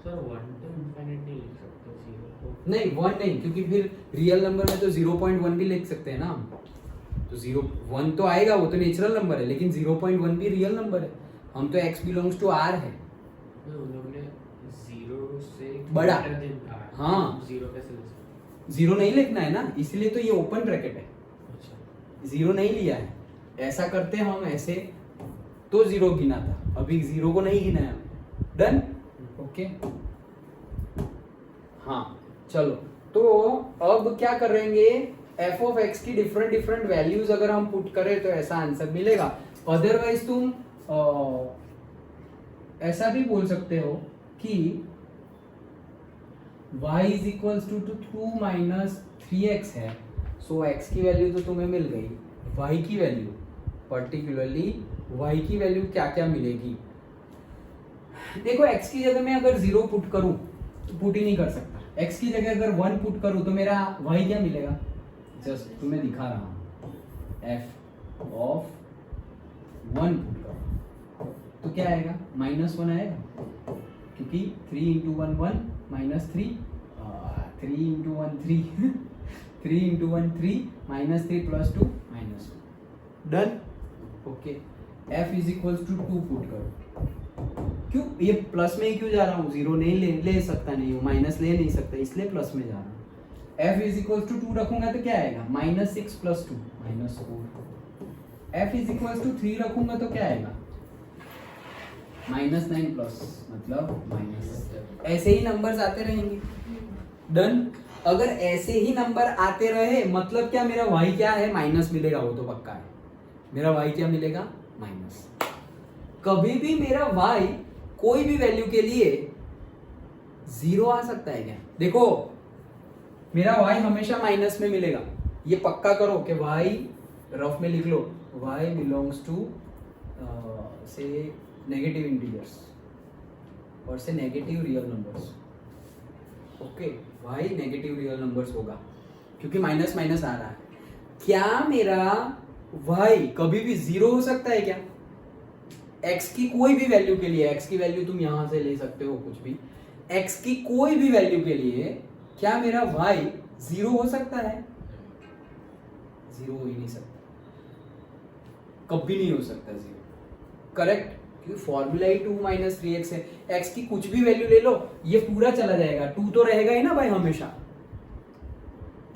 S2: सर 1 to infinite नहीं लिख सकते 0 को.
S1: नहीं 1 नहीं, क्योंकि फिर रियल नंबर में तो 0.1 भी लिख सकते हैं ना हम. तो 0.1 तो आएगा, वो तो नेचुरल नंबर है, लेकिन 0.1 भी रियल नंबर है। हम तो x बिलोंग्स टू r है।
S2: उन लोगों ने 0 से
S1: बड़ा।
S2: greater than R,
S1: हाँ।
S2: 0 कैसे ले सकते?
S1: 0 नहीं लिखना है ना, इसलिए तो ये ओपन ब्रैकेट है,
S2: अच्छा
S1: 0 नहीं लिया है। ऐसा करते हम ऐसे तो 0 गिना था, अभी 0 को नहीं गिना है। Done, okay. हाँ चलो, तो अब क्या करेंगे, f ऑफ x की डिफरेंट डिफरेंट वैल्यूज अगर हम पुट करें तो ऐसा आंसर मिलेगा। अदरवाइज तुम ऐसा भी बोल सकते हो कि y is equals to 2 minus 3x है, सो x की वैल्यू तो तुम्हें मिल गई, y की वैल्यू पर्टिकुलरली y की वैल्यू क्या क्या मिलेगी। देखो x की जगह मैं अगर 0 पुट करूं तो पुट ही नहीं कर सकता, x की जगह अगर 1 पुट करूं तो मेरा y क्या मिलेगा, जस्ट तुम्हें दिखा रहा हूं, f ऑफ 1 पुट करो तो क्या आएगा, -1 आएगा, क्योंकि 3 into 1 1 minus 3, 3 into 1 3 3 into 1 3 -3 plus 2 -2। Done, okay. f is equals to 2 put करो, क्यों ये प्लस में ही क्यों जा रहा हूँ, 0 नहीं ले सकता नहीं हूँ, माइनस ले नहीं सकता, इसलिए प्लस में जा रहा हूँ। f इज इक्वल्स टू 2 रखूंगा तो क्या आएगा, -6 plus 2 -4। f is equals to 3 रखूंगा तो क्या आएगा, -9 प्लस मतलब -7। ऐसे ही नंबर्स आते रहेंगे। डन, अगर ऐसे ही नंबर आते रहे मतलब क्या, मेरा y क्या है, माइनस मिलेगा, वो तो पक्का है, मेरा y क्या मिलेगा, माइनस। कभी भी मेरा y कोई भी वैल्यू के लिए 0 आ सकता है क्या, देखो मेरा y हमेशा माइनस में मिलेगा, ये पक्का करो कि y रफ में लिख लो, y बिलोंग्स टू से नेगेटिव इंटीजर्स और से negative real numbers. Okay, y negative real numbers होगा क्योंकि माइनस माइनस आ रहा है। क्या मेरा y कभी भी 0 हो सकता है क्या, x की कोई भी वैल्यू के लिए, x की वैल्यू तुम यहां से ले सकते हो कुछ भी, x की कोई भी वैल्यू के लिए क्या मेरा y 0 हो सकता है, 0 हो ही नहीं सकता, कभी नहीं हो सकता 0। करेक्ट, क्योंकि फॉर्मूला ही 2 माइनस 3x है, x की कुछ भी वैल्यू ले लो ये पूरा चला जाएगा, 2 तो रहेगा ही ना भाई हमेशा।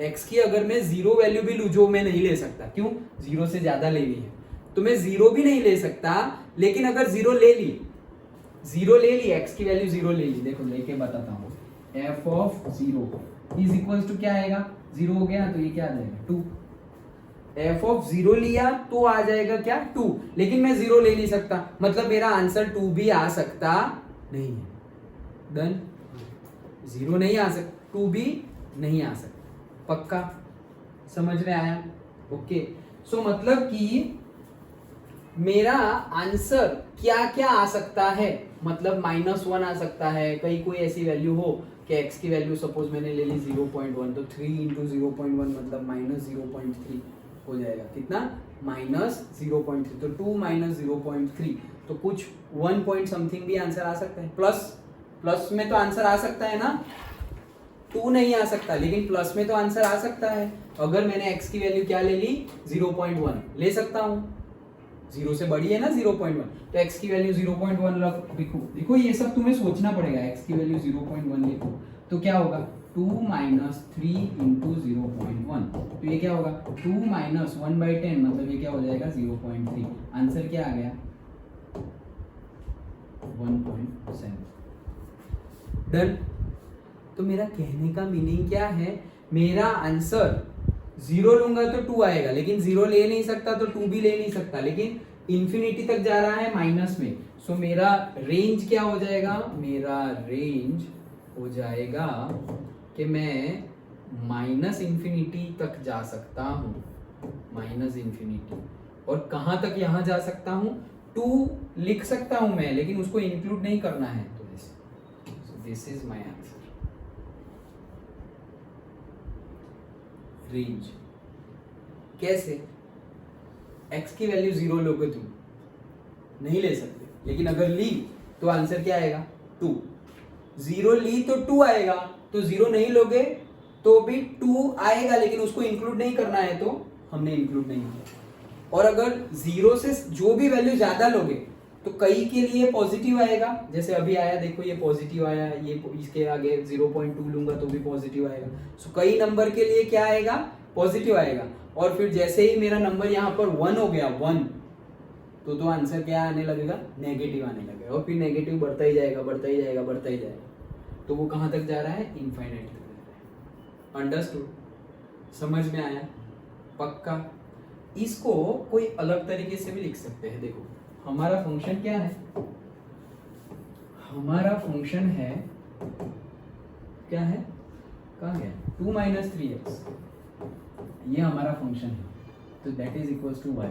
S1: x की अगर मैं 0 वैल्यू भी लूं, जो मैं नहीं ले सकता, क्यों, 0 से ज्यादा लेनी है तो मैं 0 भी नहीं ले सकता, लेकिन अगर 0 ले ली, x की वैल्यू 0 ले ली, देखो लेके बताता हूँ, f of 0 is equals to क्या आएगा, 0 हो गया तो ये क्या आ जाएगा 2, f ऑफ 0 लिया तो आ जाएगा क्या 2, लेकिन मैं 0 ले नहीं सकता, मतलब मेरा आंसर 2 भी आ सकता नहीं है। डन, 0 नहीं आ सकता, 2 भी नहीं आ सकता, पक्का समझ में आया। ओके, सो मतलब कि मेरा आंसर क्या क्या आ सकता है, मतलब -1 आ सकता है, कहीं कोई ऐसी वैल्यू हो कि x की वैल्यू सपोज मैंने ले ली 0.1, तो 3 इंटू 0.1 मतलब -0.3 हो जाएगा, कितना, -0.3, तो 2 माइनस 0.3, तो कुछ 1 पॉइंट समथिंग भी आंसर आ सकता है। प्लस में तो आंसर आ सकता है ना, 2 नहीं आ सकता, लेकिन प्लस में तो आंसर आ सकता है। अगर मैंने x की वैल्यू क्या ले ली 0.1 ले सकता हूँ, 0 से बड़ी है ना 0.1, तो x की वैल्यू 0.1 लिखो, देखो ये सब तुम्हें सोचना पड़ेगा, x की वैल्यू 0.1 लिखो तो क्या होगा 2 माइनस 3 इंटू 0.1, तो ये क्या होगा 2 माइनस 1/10, मतलब ये क्या हो जाएगा 0.3, आंसर क्या आ गया 1.7। डन, तो मेरा कहने का मीनिंग क्या है, मेरा आंसर 0 लूंगा तो 2 आएगा, लेकिन 0 ले नहीं सकता तो 2 भी ले नहीं सकता, लेकिन इंफिनिटी तक जा रहा है माइनस में, सो मेरा रेंज क्या हो जाएगा, मेरा रेंज हो जाएगा कि मैं -इंफिनिटी तक जा सकता हूँ, -इंफिनिटी, और कहाँ तक यहाँ जा सकता हूँ, 2 लिख सकता हूँ मैं, लेकिन उसको इंक्लूड नहीं करना है, तो this is my answer. Range कैसे, x की वैल्यू 0 लोगे तुम, नहीं ले सकते, लेकिन अगर ली तो आंसर क्या आएगा 2, 0 ली तो 2 आएगा, तो 0 नहीं लोगे तो भी 2 आएगा, लेकिन उसको इंक्लूड नहीं करना है तो हमने इंक्लूड नहीं किया। और अगर 0 से जो भी वैल्यू ज्यादा लोगे तो कई के लिए पॉजिटिव आएगा, जैसे अभी आया देखो ये पॉजिटिव आया, ये इसके आगे 0.2 लूंगा तो भी पॉजिटिव आएगा। सो कई नंबर के लिए क्या आएगा, पॉजिटिव आएगा। और फिर जैसे ही मेरा नंबर यहाँ पर 1 हो गया 1, तो आंसर क्या आने लगेगा, नेगेटिव आने लगेगा। और फिर नेगेटिव बढ़ता ही जाएगा, बढ़ता ही जाएगा, बढ़ता ही जाएगा। तो वो कहाँ तक जा रहा है, इनफाइनाइट तक जा रहा है। अंडरस्टूड, समझ में आया, पक्का। इसको कोई अलग तरीके से भी लिख सकते हैं। देखो हमारा फंक्शन क्या है, हमारा फंक्शन है, क्या है, कहाँ है, 2 - 3x, ये हमारा फंक्शन है। तो that is equals to y।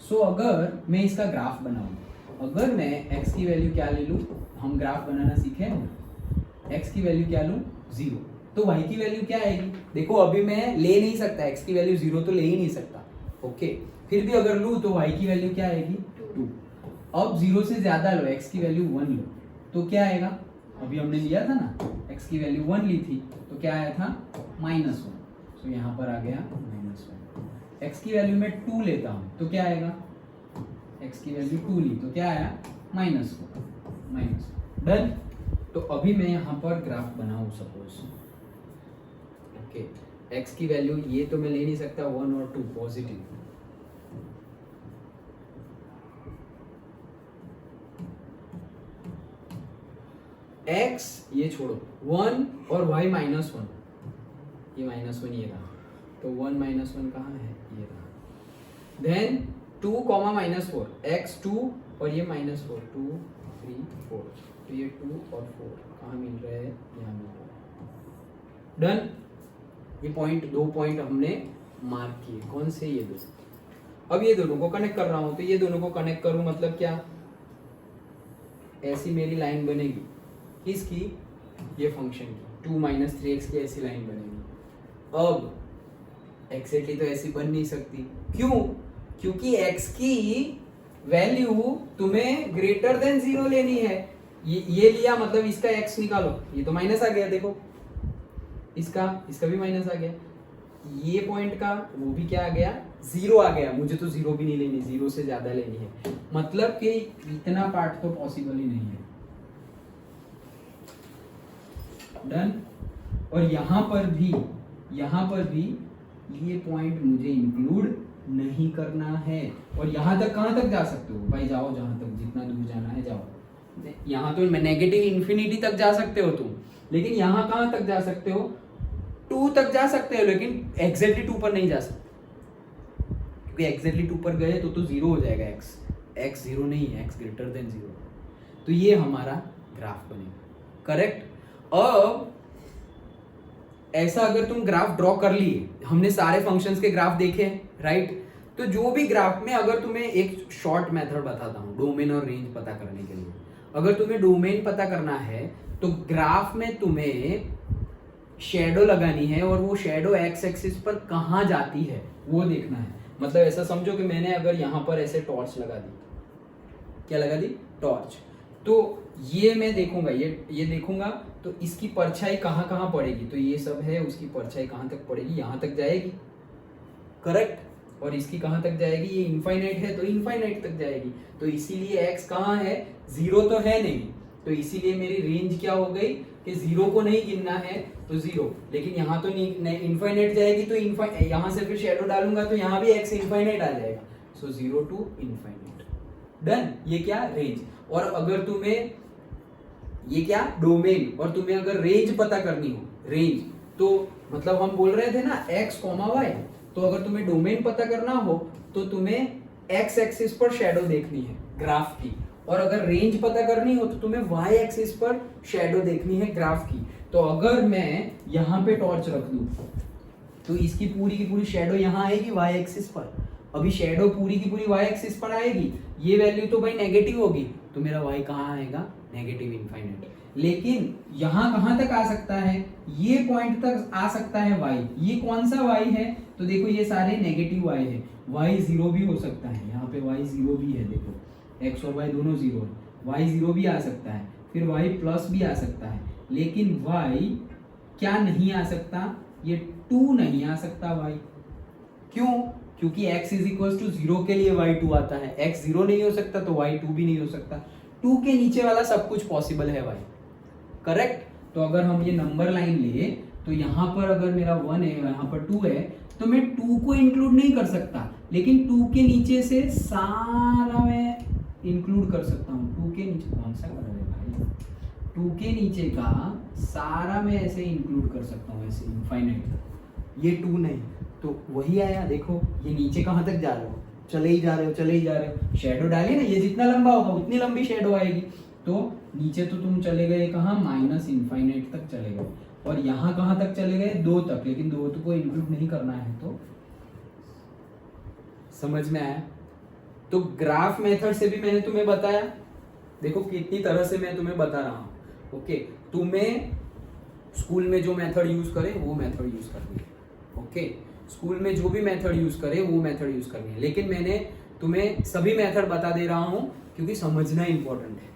S1: So अगर मैं इसका ग्राफ बनाऊं, अगर मैं x की वैल्यू क्या ले लूं, हम ग्राफ बनाना सीखे हैं ना, x की वैल्यू क्या लूं, 0, तो y की वैल्यू क्या आएगी। देखो अभी मैं ले नहीं सकता, x की वैल्यू 0 तो ले ही नहीं सकता, ओके। फिर भी अगर लूं तो y की वैल्यू क्या आएगी, 2। अब 0 से ज्यादा लो, x की वैल्यू 1 लो, तो क्या आएगा, अभी हमने लिया था ना, x की वैल्यू 1 ली थी तो क्या आया था, -1। सो यहाँ पर आ गया -1। x की वैल्यू में 2 लेता हूँ तो क्या आएगा, x की वैल्यू 2 ली तो क्या आया, -1। डन। तो अभी मैं यहाँ पर ग्राफ बनाऊँ सपोज, ओके। x की वैल्यू ये तो मैं ले नहीं सकता, 1 और 2 पॉजिटिव, x ये छोड़ो 1 और y -1, ये -1 ये रहा, तो 1 - 1 कहाँ है, ये रहा। देन 2, -4, x 2 और ये -4, 2 3 4, तो ये 2 और 4 कहाँ मिल रहे हैं, यहाँ मिल रहा है। डन। ये पॉइंट, 2 पॉइंट हमने मार्क किए, कौन से, ये 2। अब ये दोनों को कनेक्ट कर रहा हूँ, तो ये दोनों को कनेक्ट करूँ मतलब क्या, ऐसी मेरी लाइन बनेगी, किसकी, ये फंक्शन की, 2 - 3x की ऐसी लाइन बनेगी। अब एक्जेक्टली तो ऐसी बन नहीं सकती, क्यों, क्योंकि x की वैल्यू तुम्हें ग्रेटर देन 0 लेनी है। ये लिया मतलब इसका x निकालो, ये तो माइनस आ गया, देखो इसका भी माइनस आ गया, ये पॉइंट का वो भी क्या आ गया, 0 आ गया। मुझे तो 0 भी नहीं लेनी, 0 से ज्यादा लेनी है, मतलब कि इतना पार्ट तो पॉसिबल ही नहीं है। डन। और यहाँ पर भी ये पॉइंट मुझे इंक्लूड नहीं करना है। और यहाँ तक कहाँ तक जा सकते हो भाई, जाओ जहाँ तक, जितना दूर जाना है जाओ। यहाँ तो नेगेटिव इन्फिनिटी तक जा सकते हो तुम, लेकिन यहाँ कहाँ तक जा सकते हो, 2 तक जा सकते हो, लेकिन एग्जैक्टली 2 पर नहीं जा सकते, क्योंकि एग्जैक्टली 2 पर गए तो 0 हो जाएगा, x 0 नहीं है, x ग्रेटर देन 0। तो ये हमारा ग्राफ बनेगा, करेक्ट। अब ऐसा अगर तुम ग्राफ ड्रॉ कर लिए, हमने सारे फंक्शंस के ग्राफ देखे, राइट। तो जो भी ग्राफ में, अगर तुम्हें एक शॉर्ट मेथड बताता हूँ डोमेन और रेंज पता करने के लिए, अगर तुम्हें डोमेन पता करना है तो ग्राफ में तुम्हें शेडो लगानी है, और वो शेडो एक्स एक्सिस पर कहाँ जाती है वो देखना है। मतलब ऐसा समझो कि मैंने अगर यहाँ पर ऐसे टॉर्च लगा दी, क्या लगा दी, टॉर्च, तो ये मैं देखूंगा, ये देखूंगा, तो इसकी परछाई कहाँ कहाँ पड़ेगी, तो ये सब है, उसकी परछाई कहाँ तक पड़ेगी, यहाँ तक जाएगी, करेक्ट। और इसकी कहाँ तक जाएगी, ये इनफाइनाइट है तो इनफाइनाइट तक जाएगी। तो इसीलिए x कहाँ है, 0 तो है नहीं, तो इसीलिए मेरी रेंज क्या हो गई कि 0 को नहीं गिनना है तो 0, लेकिन यहाँ तो इनफाइनाइट जाएगी, तो यहाँ से फिर शेडो डालूंगा तो यहाँ भी x इनफाइनाइट आ जाएगा। सो 0 to इनफाइनाइट, डन। ये क्या, रेंज। और अगर तुम्हें ये क्या, डोमेन, और तुम्हें अगर रेंज पता करनी हो, रेंज, तो मतलब हम बोल रहे थे ना x, y, तो अगर तुम्हें डोमेन पता करना हो तो तुम्हें x एक्सिस पर शेडो देखनी है ग्राफ की, और अगर रेंज पता करनी हो तो तुम्हें y एक्सिस पर शेडो देखनी है ग्राफ की। तो अगर मैं यहाँ पे टॉर्च रख दूं तो इसकी पूरी की पूरी शेडो यहाँ आएगी y एक्सिस पर। अभी शेडो पूरी की पूरी y एक्सिस पर आएगी, ये वैल्यू तो भाई नेगेटिव होगी, तो मेरा y कहाँ आएगा, नेगेटिव इनफाइनाइट। लेकिन यहाँ कहाँ तक आ सकता है, ये पॉइंट तक आ सकता है y। ये कौन सा y है, तो देखो ये सारे नेगेटिव y है, y 0 भी हो सकता है, यहाँ पे y 0 भी है, देखो x और y दोनों 0 है, y 0 भी आ सकता है, फिर y प्लस भी आ सकता है, लेकिन y क्या नहीं आ सकता, ये 2 नहीं आ सकता y, क्यों? क्योंकि x इज इक्वल टू 0 के लिए y2 आता है, x 0 नहीं हो सकता तो y2 भी नहीं हो सकता। 2 के नीचे वाला सब कुछ पॉसिबल है भाई, करेक्ट। तो अगर हम ये नंबर लाइन ले तो यहाँ पर अगर मेरा 1 है, यहाँ पर 2 है, तो मैं 2 को इंक्लूड नहीं कर सकता, लेकिन 2 के नीचे से सारा मैं इंक्लूड कर सकता हूँ। 2 के नीचे कौन सा कलर है भाई? 2 के नीचे का सारा मैं ऐसे इंक्लूड कर सकता हूँ, ऐसे इनफाइनाइट। ये 2 नहीं, तो वही आया। देखो ये नीचे कहाँ तक जा रहे हो, चले ही जा रहे हो, चले ही जा रहे हो। शेडो डाली ना, ये जितना लंबा होगा उतनी लंबी शेडो आएगी। तो नीचे तो तुम चले गए कहाँ, माइनस इनफाइनाइट तक चले गए, और यहाँ कहाँ तक चले गए, 2 तक, लेकिन 2 तो को इंक्लूड नहीं करना है। तो समझ में आया? तो ग्राफ मेथड से भी मैंने तुम्हें बताया, देखो कितनी तरह से मैं तुम्हें बता रहा हूँ। ओके, तुम्हें स्कूल में जो मेथड यूज करे वो मेथड यूज करनी है। ओके, स्कूल में जो भी मेथड यूज करे वो मेथड यूज करनी है, लेकिन मैंने तुम्हें सभी मेथड बता दे रहा हूँ क्योंकि समझना इंपॉर्टेंट है।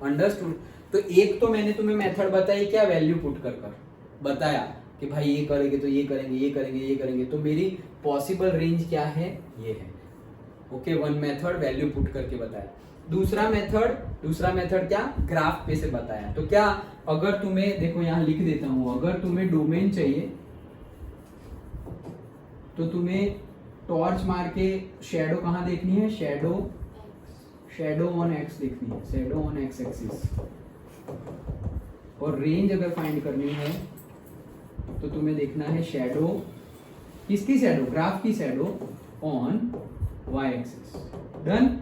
S1: अंडरस्टूड? तो एक तो मैंने तुम्हें मेथड बताई, क्या, वैल्यू पुट कर बताया कि भाई ये करेंगे तो ये करेंगे, ये करेंगे, ये करेंगे, तो मेरी पॉसिबल रेंज क्या है, ये है। Okay, one method value put करके बताया। दूसरा मेथड क्या, ग्राफ पे से बताया। तो क्या, अगर तुम्हें, देखो यहाँ लिख देता हूं, अगर तुम्हें डोमेन चाहिए तो तुम्हें टॉर्च मार के शैडो कहाँ देखनी है, शैडो ऑन एक्स देखनी है, शैडो ऑन एक्स एक्सिस। और रेंज अगर फाइंड करनी है तो तुम्हें देखना है शैडो, किसकी शैडो, ग्राफ की shadow on y axis. Done?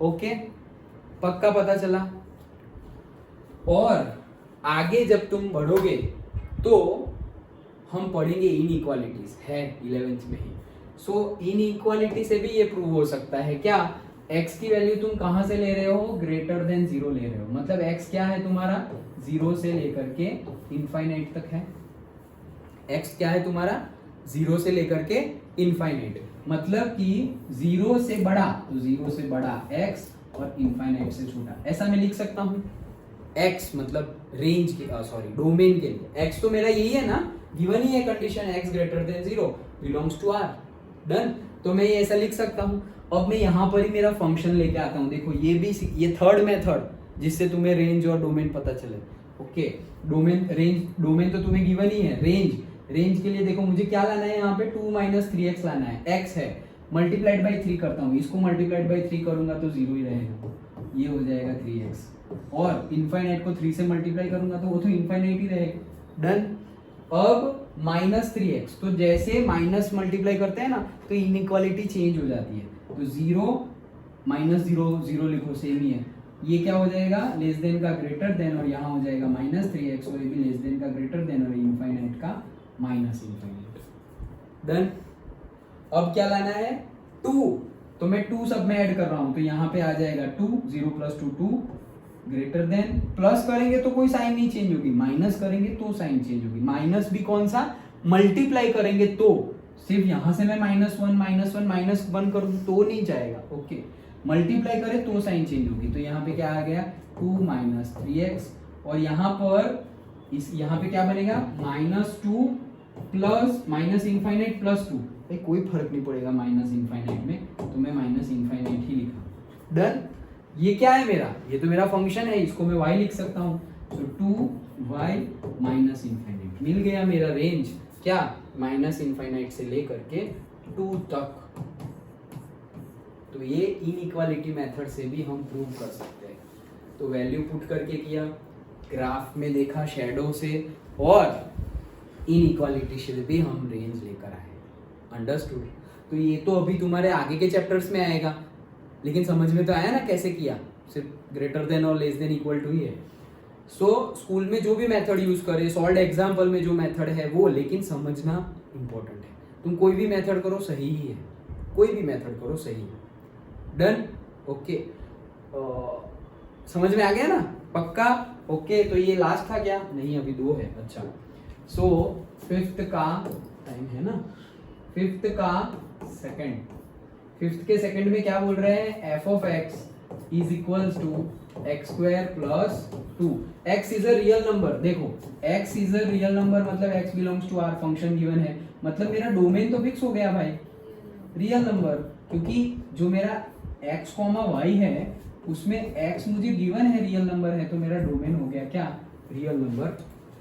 S1: Okay, पक्का पता चला। और आगे जब तुम बढ़ोगे तो हम पढ़ेंगे इनइक्वालिटीज, है 11th में ही। सो इनइक्वालिटी से भी ये प्रूव हो सकता है, क्या, x की वैल्यू तुम कहां से ले रहे हो, ग्रेटर देन 0 ले रहे हो, मतलब x क्या है तुम्हारा, 0 से लेकर के इनफाइनाइट तक है। x क्या है तुम्हारा, 0 से लेकर के इनफाइनाइट, मतलब कि 0 से बड़ा, तो 0 से बड़ा x और इनफाइनाइट से छोटा, ऐसा मैं लिख सकता हूं। x मतलब रेंज के, सॉरी डोमेन के लिए, x तो मेरा यही है ना, गिवन ही है condition, x greater than 0 belongs to R। Done? तो मैं ये ऐसा लिख सकता हूं। अब मैं यहाँ पर ही मेरा फंक्शन लेके आता हूँ, देखो ये भी, ये थर्ड मेथड जिससे तुम्हें रेंज और डोमेन पता चले। ओके, डोमेन तो तुम्हें गिवन ही है। रेंज के लिए देखो मुझे क्या लाना है, यहाँ पे 2 - 3x लाना है, x है, मल्टीप्लाइड बाई 3 करता हूँ, इसको मल्टीप्लाइड बाई 3 करूंगा तो 0 ही रहेगा, ये हो जाएगा 3x, और इनफाइनाइट को 3 से मल्टीप्लाई करूंगा तो वो तो इनफाइनाइट ही रहेगा। डन? अब -3x, तो जैसे माइनस मल्टीप्लाई करते हैं ना तो इनइक्वालिटी चेंज हो जाती है, तो 0 - 0 लिखो, सेम ही है। ये क्या हो जाएगा, लेस देन का ग्रेटर देन, और यहाँ हो जाएगा -3x, और ये भी लेस देन का ग्रेटर देन, और इनफाइनाइट का माइनस इनफाइनाइट। डन? अब क्या लाना है, 2, तो मैं 2 सब में ऐड कर रहा हूं, तो यहाँ पे आ जाएगा 2, 0 + 2 2, ग्रेटर देन, प्लस करेंगे तो कोई साइन नहीं चेंज होगी, माइनस करेंगे तो साइन चेंज होगी। माइनस भी कौन सा, मल्टीप्लाई करेंगे तो, सिर्फ यहां से मैं -1 करूं तो नहीं जाएगा। ओके, मल्टीप्लाई करें तो साइन चेंज होगी, तो यहाँ पे क्या आ गया, 2 - 3x, और यहाँ पर यहाँ पे क्या बनेगा, -2 प्लस माइनस इनफाइनाइट प्लस 2, कोई फर्क नहीं पड़ेगा माइनस इनफाइनाइट में, तो मैं माइनस इनफाइनाइट ही लिखा। डन? ये क्या है मेरा, ये तो मेरा फंक्शन है, इसको मैं y लिख सकता हूँ, तो 2y - इनफाइनाइट मिल गया मेरा रेंज, क्या, माइनस इनफाइनाइट से लेकर के 2 तक। तो ये इनइक्वालिटी मेथड से भी हम प्रूव कर सकते हैं। तो वैल्यू पुट करके किया, ग्राफ में देखा शैडो से, और इनइक्वालिटी से भी हम रेंज लेकर आए। अंडरस्टूड? तो ये तो अभी तुम्हारे आगे के चैप्टर्स में आएगा, लेकिन समझ में तो आया ना कैसे किया, सिर्फ ग्रेटर देन और लेस देन इक्वल टू ही है। सो स्कूल में जो भी मेथड यूज करे, सॉल्व एग्जाम्पल में जो मेथड है वो, लेकिन समझना इंपॉर्टेंट है। तुम कोई भी मेथड करो सही ही है, कोई भी मेथड करो सही है। डन? ओके, समझ में आ गया ना, पक्का? ओके, तो ये लास्ट था क्या, नहीं अभी 2 है। अच्छा, सो 5th का टाइम है ना, 5th का सेकंड, 5th के सेकंड में क्या बोल रहे हैं, f of x is equals to x square plus 2। X is a real number, देखो x is a real number मतलब x belongs to R, function given है, मतलब मेरा डोमेन तो फिक्स हो गया भाई, रियल नंबर, क्योंकि जो मेरा x कॉमा वाई है उसमें x मुझे गिवन है, रियल नंबर है, तो मेरा डोमेन हो गया क्या, रियल नंबर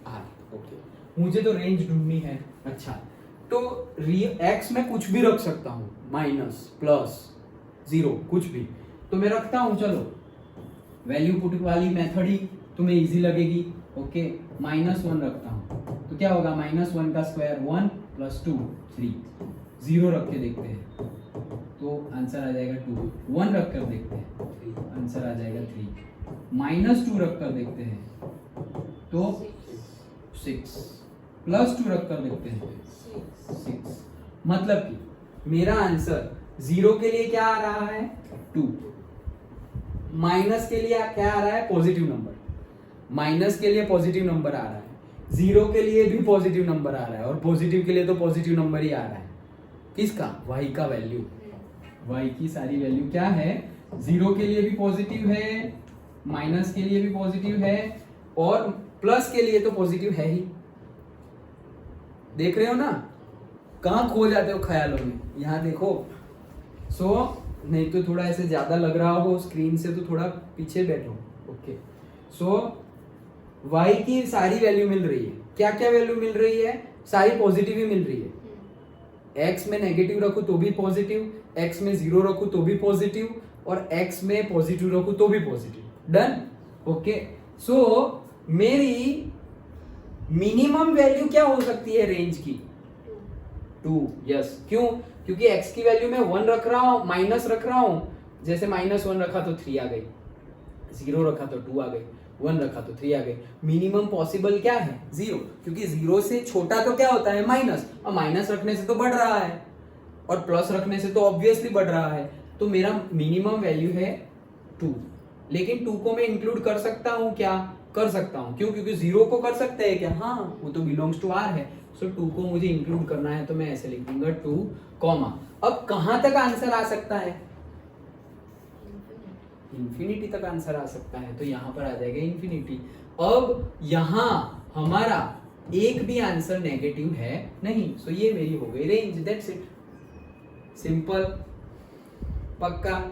S1: r। ओके, मुझे तो रेंज ढूंढनी है। अच्छा, तो x में कुछ भी रख सकता हूँ, माइनस प्लस जीरो कुछ भी, तो मैं रखता हूँ, चलो वैल्यू पुट वाली मेथड ही तुम्हें इजी लगेगी। ओके, -1 रखता हूँ तो क्या होगा, -1 का स्क्वायर 1 प्लस 2 3, 0 रख के देखते हैं तो आंसर आ जाएगा 2, 1 रख कर देखते हैं आंसर आ जाएगा 3, -2 रख कर देखते हैं तो 6, +2 रख कर देखते हैं 6, मतलब कि मेरा आंसर 0 के लिए क्या आ रहा है 2, माइनस के लिए क्या आ रहा है पॉजिटिव नंबर, माइनस के लिए पॉजिटिव नंबर आ रहा है, 0 के लिए भी पॉजिटिव नंबर आ रहा है, और पॉजिटिव के लिए तो पॉजिटिव नंबर ही आ रहा है, किसका, y का वैल्यू, y की सारी वैल्यू क्या है, 0 के लिए भी पॉजिटिव है, माइनस के लिए भी पॉजिटिव है, और प्लस के लिए तो पॉजिटिव है ही। देख रहे हो ना, कहां खो जाते हो ख्यालों में, यहां देखो। सो नहीं तो थोड़ा ऐसे ज्यादा लग रहा हो स्क्रीन से तो थोड़ा पीछे बैठो। ओके, सो y की सारी वैल्यू मिल रही है, क्या क्या वैल्यू मिल रही है, सारी पॉजिटिव ही मिल रही है। x में नेगेटिव रखूं तो भी पॉजिटिव, x में 0 रखूं तो भी पॉजिटिव, और x में पॉजिटिव रखूं तो भी पॉजिटिव। डन। ओके, सो मेरी मिनिमम वैल्यू क्या हो सकती है रेंज की, 2। यस, क्यों, क्योंकि x की वैल्यू में 1 रख रहा हूं, माइनस रख रहा हूं, जैसे -1 रखा तो 3 आ गई, 0 रखा तो 2 आ गई, 1 रखा तो 3 आ गई। मिनिमम पॉसिबल क्या है 0, क्योंकि 0 से छोटा तो क्या होता है माइनस, और माइनस रखने से तो बढ़ रहा है, और प्लस रखने से तो ऑब्वियसली बढ़ रहा है, तो मेरा मिनिमम वैल्यू है 2। लेकिन 2 को मैं इंक्लूड कर सकता हूं क्या, कर सकता हूं, क्यों, क्योंकि 0 को कर सकते हैं क्या, हाँ वो तो बिलोंग्स टू आर है, सो 2 को मुझे इंक्लूड करना है, तो मैं ऐसे लिख दूंगा 2, कॉमा। अब कहां तक आंसर आ सकता है, इंफिनिटी तक आंसर आ सकता है, तो यहां पर आ जाएगा इंफिनिटी। अब यहां हमारा एक भी आंसर नेगेटिव है नहीं, सो ये मेरी हो गई रेंज, दैट्स इट, सिंपल, पक्का।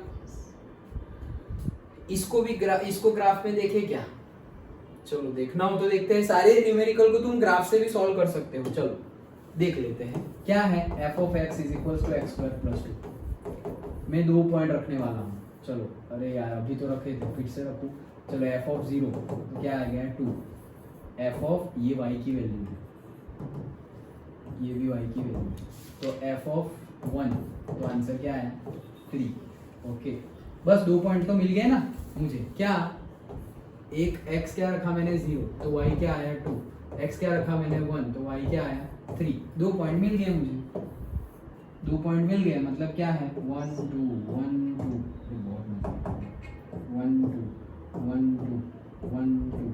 S1: इसको भी इसको ग्राफ में देखे क्या, चलो देखना हो तो देखते हैं, सारे न्यूमेरिकल को तुम ग्राफ से भी सॉल्व कर सकते हो, चलो देख लेते हैं क्या है। f of x = x² + 2, मैं 2 पॉइंट रखने वाला हूँ, चलो, अरे यार अभी तो रखे थे, फिर से रखूं, चलो f of 0 तो क्या आ गया 2, f of ये y की वैल्यू है, ये भी y की वैल्यू है, तो f of 1 तो आंसर क्या है 3। ओके, बस 2 पॉइंट तो मिल गए ना मुझे, क्या, एक x क्या रखा मैंने 0 तो y क्या आया 2, x क्या रखा मैंने 1 तो y क्या आया 3, 2 पॉइंट मिल गए मुझे, 2 पॉइंट मिल गए, मतलब क्या है 1 2 1 2 1 2 1 2 1 2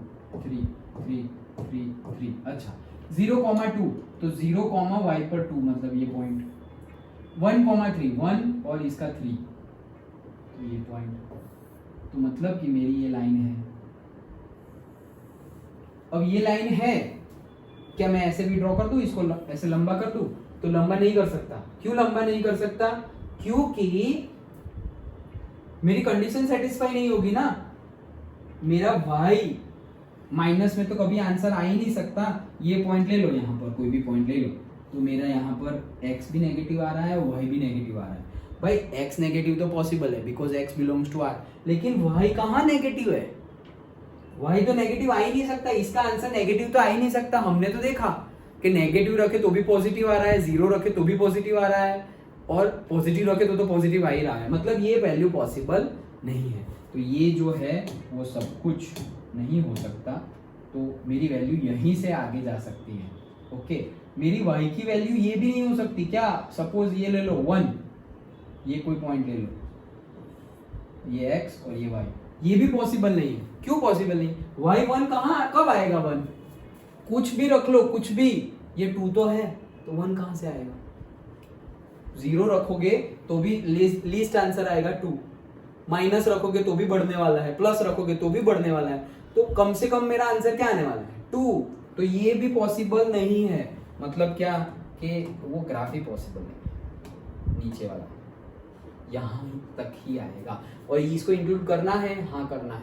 S1: 3 3 3 3। अच्छा, 0,2 तो 0, y पर 2, मतलब ये पॉइंट, 1,3 1 और इसका 3, तो ये पॉइंट, तो मतलब कि मेरी ये लाइन है। अब ये लाइन है, क्या मैं ऐसे भी ड्रॉ कर दूं, इसको ऐसे लंबा कर दूं, तो लंबा नहीं कर सकता। क्यों लंबा नहीं कर सकता, क्योंकि मेरी कंडीशन सेटिस्फाई नहीं होगी ना, मेरा y माइनस में तो कभी आंसर आ ही नहीं सकता। ये पॉइंट ले लो, यहाँ पर कोई भी पॉइंट ले लो, तो मेरा यहाँ पर x भी नेगेटिव आ रहा है और y भी नेगेटिव आ रहा है। भाई x नेगेटिव तो पॉसिबल है because x belongs to r, लेकिन y कहाँ नेगेटिव है, y तो नेगेटिव आ ही नहीं सकता, इसका आंसर नेगेटिव तो आ ही नहीं सकता। हमने तो देखा कि नेगेटिव रखे तो भी पॉजिटिव आ रहा है, 0 रखे तो भी पॉजिटिव आ रहा है, और पॉजिटिव रखे तो पॉजिटिव आ ही रहा है, मतलब ये वैल्यू पॉसिबल नहीं है। तो ये जो है वो सब कुछ नहीं हो सकता, तो मेरी वैल्यू यहीं से आगे जा सकती है। ओके, मेरी y की वैल्यू ये भी नहीं हो सकती क्या, सपोज ये ले लो 1, ये कोई पॉइंट ले लो, ये x और ये y, ये भी पॉसिबल नहीं है। क्यों पॉसिबल नहीं, y1 कहाँ कब आएगा 1, कुछ भी रख लो कुछ भी, ये 2 तो है, तो 1 कहाँ से आएगा, 0 रखोगे तो भी लीस्ट आंसर आएगा 2, माइनस रखोगे तो भी बढ़ने वाला है, प्लस रखोगे तो भी बढ़ने वाला है, तो कम से कम मेरा आंसर क्या आने वाला है 2। तो ये भी पॉसिबल नहीं है, मतलब क्या कि वो ग्राफ ही पॉसिबल नहीं, नीचे वाला यहाँ तक ही आएगा। और इसको इंक्लूड करना है, हाँ करना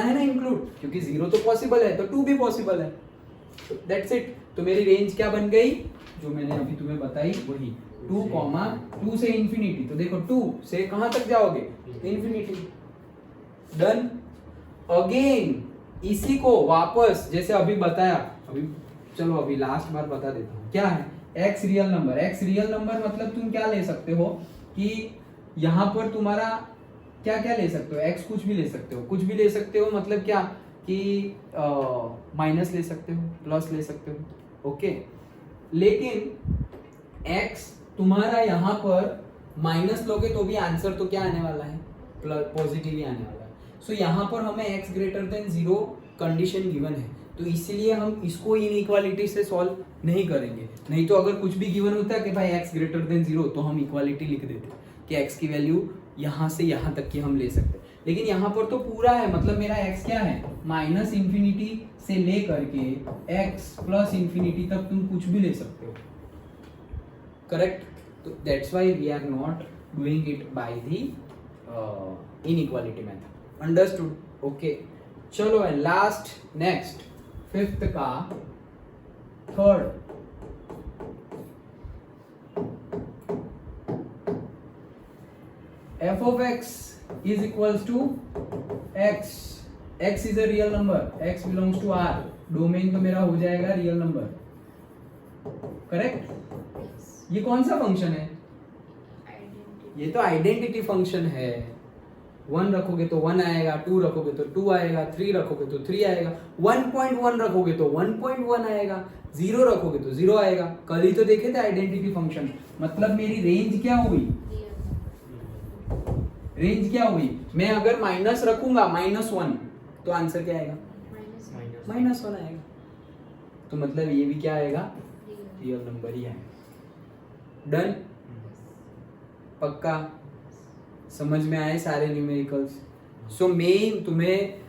S1: है ना इंक्लूड, क्योंकि 0 तो पॉसिबल है तो 2 भी पॉसिबल है, दैट्स इट। तो मेरी रेंज क्या बन गई जो मैंने अभी तुम्हें बताई वही 2 से इंफिनिटी। तो देखो 2 से कहां तक जाओगे, इंफिनिटी। डन। अगेन इसी को वापस जैसे अभी बताया, अभी चलो अभी लास्ट बार बता देता हूँ क्या है x real number. x real number मतलब तुम क्या ले सकते हो कि यहाँ पर तुम्हारा क्या क्या ले सकते हो, x कुछ भी ले सकते हो, कुछ भी ले सकते हो, मतलब क्या कि माइनस ले सकते हो, प्लस ले सकते हो, ओके। लेकिन x तुम्हारा यहाँ पर माइनस लोगे तो भी आंसर तो क्या आने वाला है, पॉजिटिव ही आने वाला है। सो यहाँ पर हमें x greater than 0 condition given है, तो इसीलिए हम इसको इनइक्वालिटी से सॉल्व नहीं करेंगे। नहीं तो अगर कुछ भी गिवन होता है कि भाई x ग्रेटर देन 0 तो हम इक्वालिटी लिख देते कि x की वैल्यू यहाँ से यहाँ तक की हम ले सकते, लेकिन यहाँ पर तो पूरा है, मतलब मेरा x क्या है माइनस इंफिनिटी से ले करके x प्लस इंफिनिटी तक तुम कुछ भी ले सकते हो, करेक्ट। तो that's why we are not doing it by the inequality method, understood, okay. चलो लास्ट नेक्स्ट 5th का 3rd, f of x is equals to x is a real number, x belongs to R, domain तो मेरा हो जाएगा real number, correct. ये कौन सा function है, ये तो आइडेंटिटी फंक्शन है। 1 रखोगे तो 1 आएगा, 2 रखोगे तो 2 आएगा, 3 रखोगे तो 3 आएगा, 1.1 रखोगे तो 1.1 आएगा, 0 रखोगे तो 0 आएगा। कल ही तो देखे थे आइडेंटिटी फंक्शन। मतलब मेरी रेंज क्या हुई, रेंज क्या हुई, मैं अगर माइनस रखूंगा -1 तो आंसर क्या आएगा, -1 आएगा। तो मतलब ये भी क्या आएगा, रियल नंबर ही आएगा। डन, पक्का समझ में आए सारे न्यूमेरिकल्स। सो मेन तुम्हें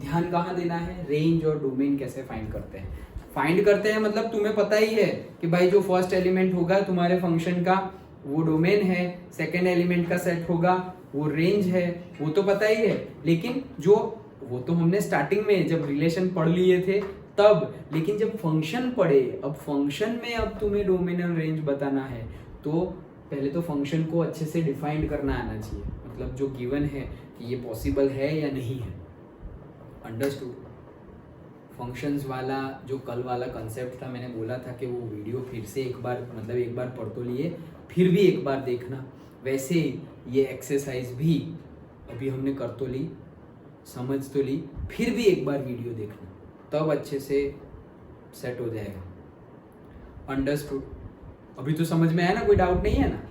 S1: ध्यान कहाँ देना है, रेंज और डोमेन कैसे फाइंड करते हैं। फाइंड करते हैं मतलब तुम्हें पता ही है कि भाई जो फर्स्ट एलिमेंट होगा तुम्हारे फंक्शन का वो डोमेन है, सेकंड एलिमेंट का सेट होगा वो रेंज है, वो तो पता ही है। लेकिन जो वो तो हमने स्टार्टिंग में जब रिलेशन पढ़ लिए थे तब, लेकिन जब फंक्शन पढ़े, अब फंक्शन में अब तुम्हें डोमेन और रेंज बताना है तो पहले तो फंक्शन को अच्छे से डिफाइंड करना आना चाहिए, मतलब जो गिवन है कि ये पॉसिबल है या नहीं है, अंडरस्टूड। फंक्शंस वाला जो कल वाला कंसेप्ट था, मैंने बोला था कि वो वीडियो फिर से एक बार, मतलब एक बार पढ़ तो लिए, फिर भी एक बार देखना। वैसे ये एक्सरसाइज भी अभी हमने कर तो ली, समझ तो ली, फिर भी एक बार वीडियो देखना, तब अच्छे से सेट हो जाएगा, अंडरस्टूड। अभी तो समझ में आया ना, कोई डाउट नहीं है ना,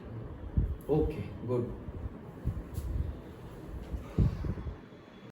S1: ओके गुड।